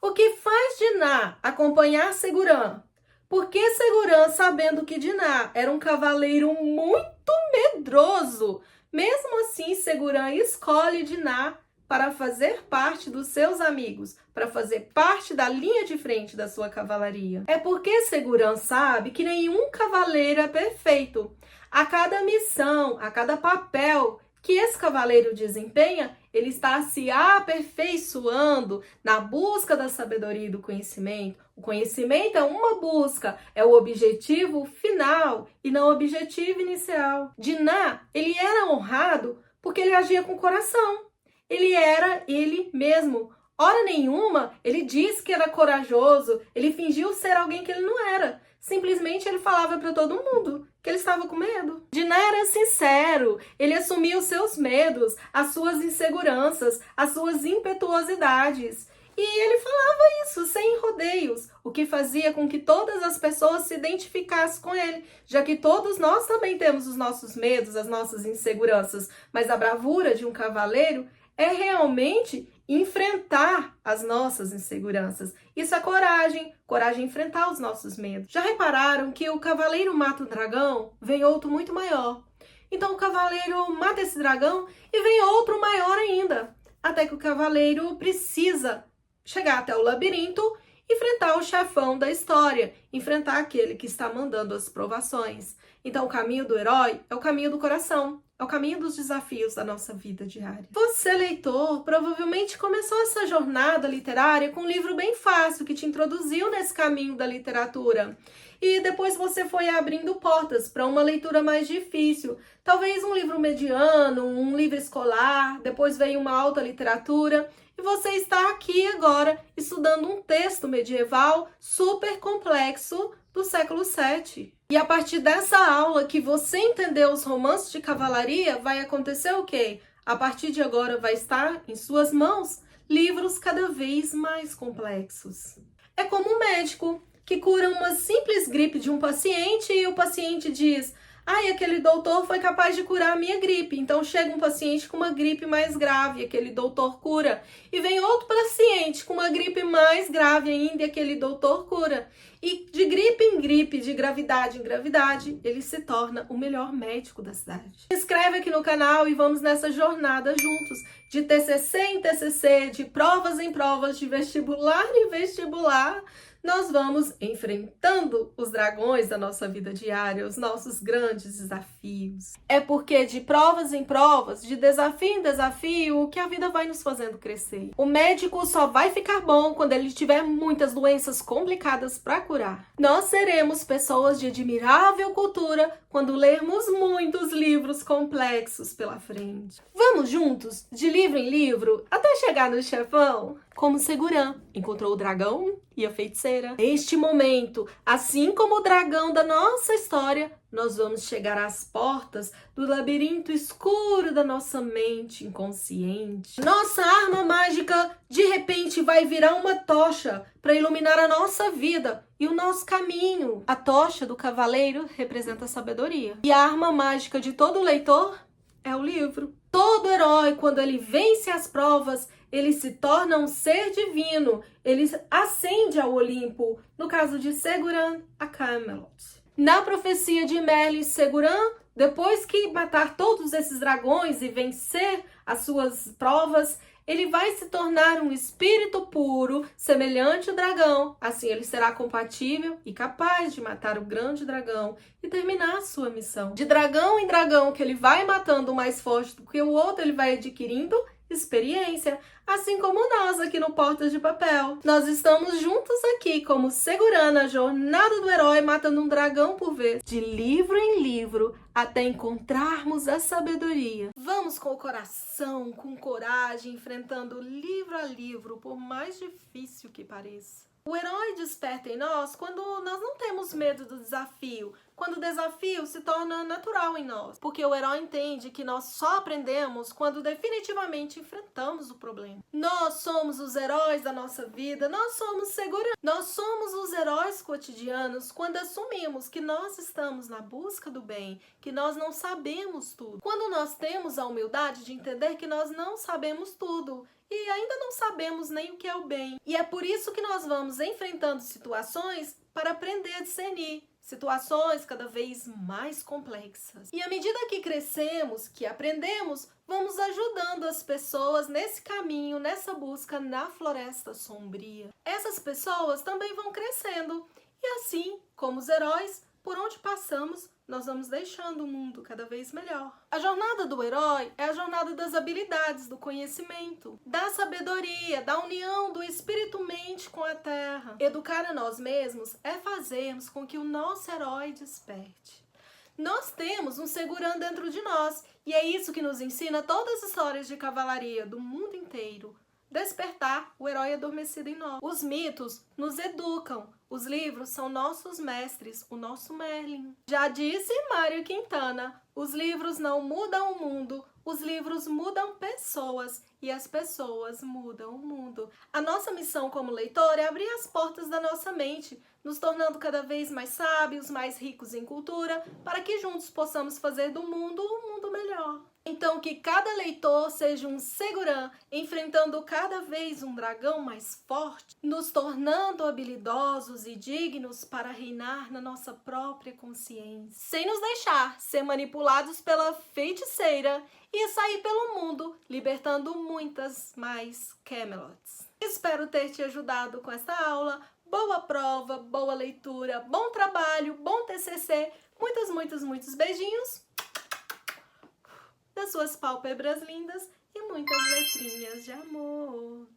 O que faz Diná acompanhar Seguran? Por que Seguran, sabendo que Diná era um cavaleiro muito medroso, mesmo assim Seguran escolhe Diná para fazer parte dos seus amigos, para fazer parte da linha de frente da sua cavalaria? É porque Seguran sabe que nenhum cavaleiro é perfeito. A cada missão, a cada papel que esse cavaleiro desempenha, ele está se aperfeiçoando na busca da sabedoria e do conhecimento. O conhecimento é uma busca, é o objetivo final e não o objetivo inicial. Diná, ele era honrado porque ele agia com o coração. Ele era ele mesmo. Hora nenhuma, ele disse que era corajoso, ele fingiu ser alguém que ele não era. Simplesmente ele falava para todo mundo que ele estava com medo. Diná era sincero, ele assumia os seus medos, as suas inseguranças, as suas impetuosidades. E ele falava isso sem rodeios, o que fazia com que todas as pessoas se identificassem com ele, já que todos nós também temos os nossos medos, as nossas inseguranças, mas a bravura de um cavaleiro é realmente enfrentar as nossas inseguranças. Isso é coragem, coragem de enfrentar os nossos medos. Já repararam que o cavaleiro mata o dragão, vem outro muito maior. Então o cavaleiro mata esse dragão e vem outro maior ainda. Até que o cavaleiro precisa chegar até o labirinto e enfrentar o chefão da história, enfrentar aquele que está mandando as provações. Então o caminho do herói é o caminho do coração, ao caminho dos desafios da nossa vida diária. Você, leitor, provavelmente começou essa jornada literária com um livro bem fácil que te introduziu nesse caminho da literatura. E depois você foi abrindo portas para uma leitura mais difícil. Talvez um livro mediano, um livro escolar, depois veio uma alta literatura. E você está aqui agora estudando um texto medieval super complexo do século VII. E a partir dessa aula que você entendeu os romances de cavalaria, vai acontecer o quê? A partir de agora vai estar em suas mãos livros cada vez mais complexos. É como um médico que cura uma simples gripe de um paciente e o paciente diz: ai, aquele doutor foi capaz de curar a minha gripe. Então chega um paciente com uma gripe mais grave, aquele doutor cura. E vem outro paciente com uma gripe mais grave ainda e aquele doutor cura. E de gripe em gripe, de gravidade em gravidade, ele se torna o melhor médico da cidade. Se inscreve aqui no canal e vamos nessa jornada juntos. De TCC em TCC, de provas em provas, de vestibular em vestibular, nós vamos enfrentando os dragões da nossa vida diária, os nossos grandes desafios. É porque de provas em provas, de desafio em desafio, que a vida vai nos fazendo crescer. O médico só vai ficar bom quando ele tiver muitas doenças complicadas para curar. Nós seremos pessoas de admirável cultura quando lermos muitos livros complexos pela frente. Vamos juntos, de livro em livro, até chegar no chefão? Como Segurã encontrou o dragão e a feiticeira. Neste momento, assim como o dragão da nossa história, nós vamos chegar às portas do labirinto escuro da nossa mente inconsciente. Nossa arma mágica, de repente, vai virar uma tocha para iluminar a nossa vida e o nosso caminho. A tocha do cavaleiro representa a sabedoria. E a arma mágica de todo leitor é o livro. Todo herói, quando ele vence as provas, ele se torna um ser divino. Ele ascende ao Olimpo. No caso de Segurã, a Camelot. Na profecia de Merlin, Segurã, depois que matar todos esses dragões e vencer as suas provas, ele vai se tornar um espírito puro, semelhante ao dragão. Assim ele será compatível e capaz de matar o grande dragão e terminar a sua missão. De dragão em dragão que ele vai matando o mais forte do que o outro, ele vai adquirindo experiência, assim como nós aqui no Portas de Papel. Nós estamos juntos aqui como Segurã na jornada do herói, matando um dragão por vez, de livro em livro, até encontrarmos a sabedoria. Vamos com o coração, com coragem, enfrentando livro a livro, por mais difícil que pareça. O herói desperta em nós quando nós não temos medo do desafio, quando o desafio se torna natural em nós. Porque o herói entende que nós só aprendemos quando definitivamente enfrentamos o problema. Nós somos os heróis da nossa vida, nós somos Segurã. Nós somos os heróis cotidianos quando assumimos que nós estamos na busca do bem, que nós não sabemos tudo. Quando nós temos a humildade de entender que nós não sabemos tudo e ainda não sabemos nem o que é o bem. E é por isso que nós vamos enfrentando situações para aprender a discernir. Situações cada vez mais complexas. E à medida que crescemos, que aprendemos, vamos ajudando as pessoas nesse caminho, nessa busca na floresta sombria. Essas pessoas também vão crescendo. E assim, como os heróis, por onde passamos, nós vamos deixando o mundo cada vez melhor. A jornada do herói é a jornada das habilidades, do conhecimento, da sabedoria, da união do espírito-mente com a terra. Educar a nós mesmos é fazermos com que o nosso herói desperte. Nós temos um Segurã dentro de nós e é isso que nos ensina todas as histórias de cavalaria do mundo inteiro. Despertar o herói adormecido em nós. Os mitos nos educam. Os livros são nossos mestres, o nosso Merlin. Já disse Mário Quintana, os livros não mudam o mundo, os livros mudam pessoas e as pessoas mudam o mundo. A nossa missão como leitor é abrir as portas da nossa mente, nos tornando cada vez mais sábios, mais ricos em cultura, para que juntos possamos fazer do mundo um mundo melhor. Então que cada leitor seja um Segurã, enfrentando cada vez um dragão mais forte, nos tornando habilidosos e dignos para reinar na nossa própria consciência, sem nos deixar ser manipulados pela feiticeira e sair pelo mundo, libertando muitas mais Camelots. Espero ter te ajudado com esta aula. Boa prova, boa leitura, bom trabalho, bom TCC, muitos beijinhos. das suas pálpebras lindas e muitas letrinhas de amor.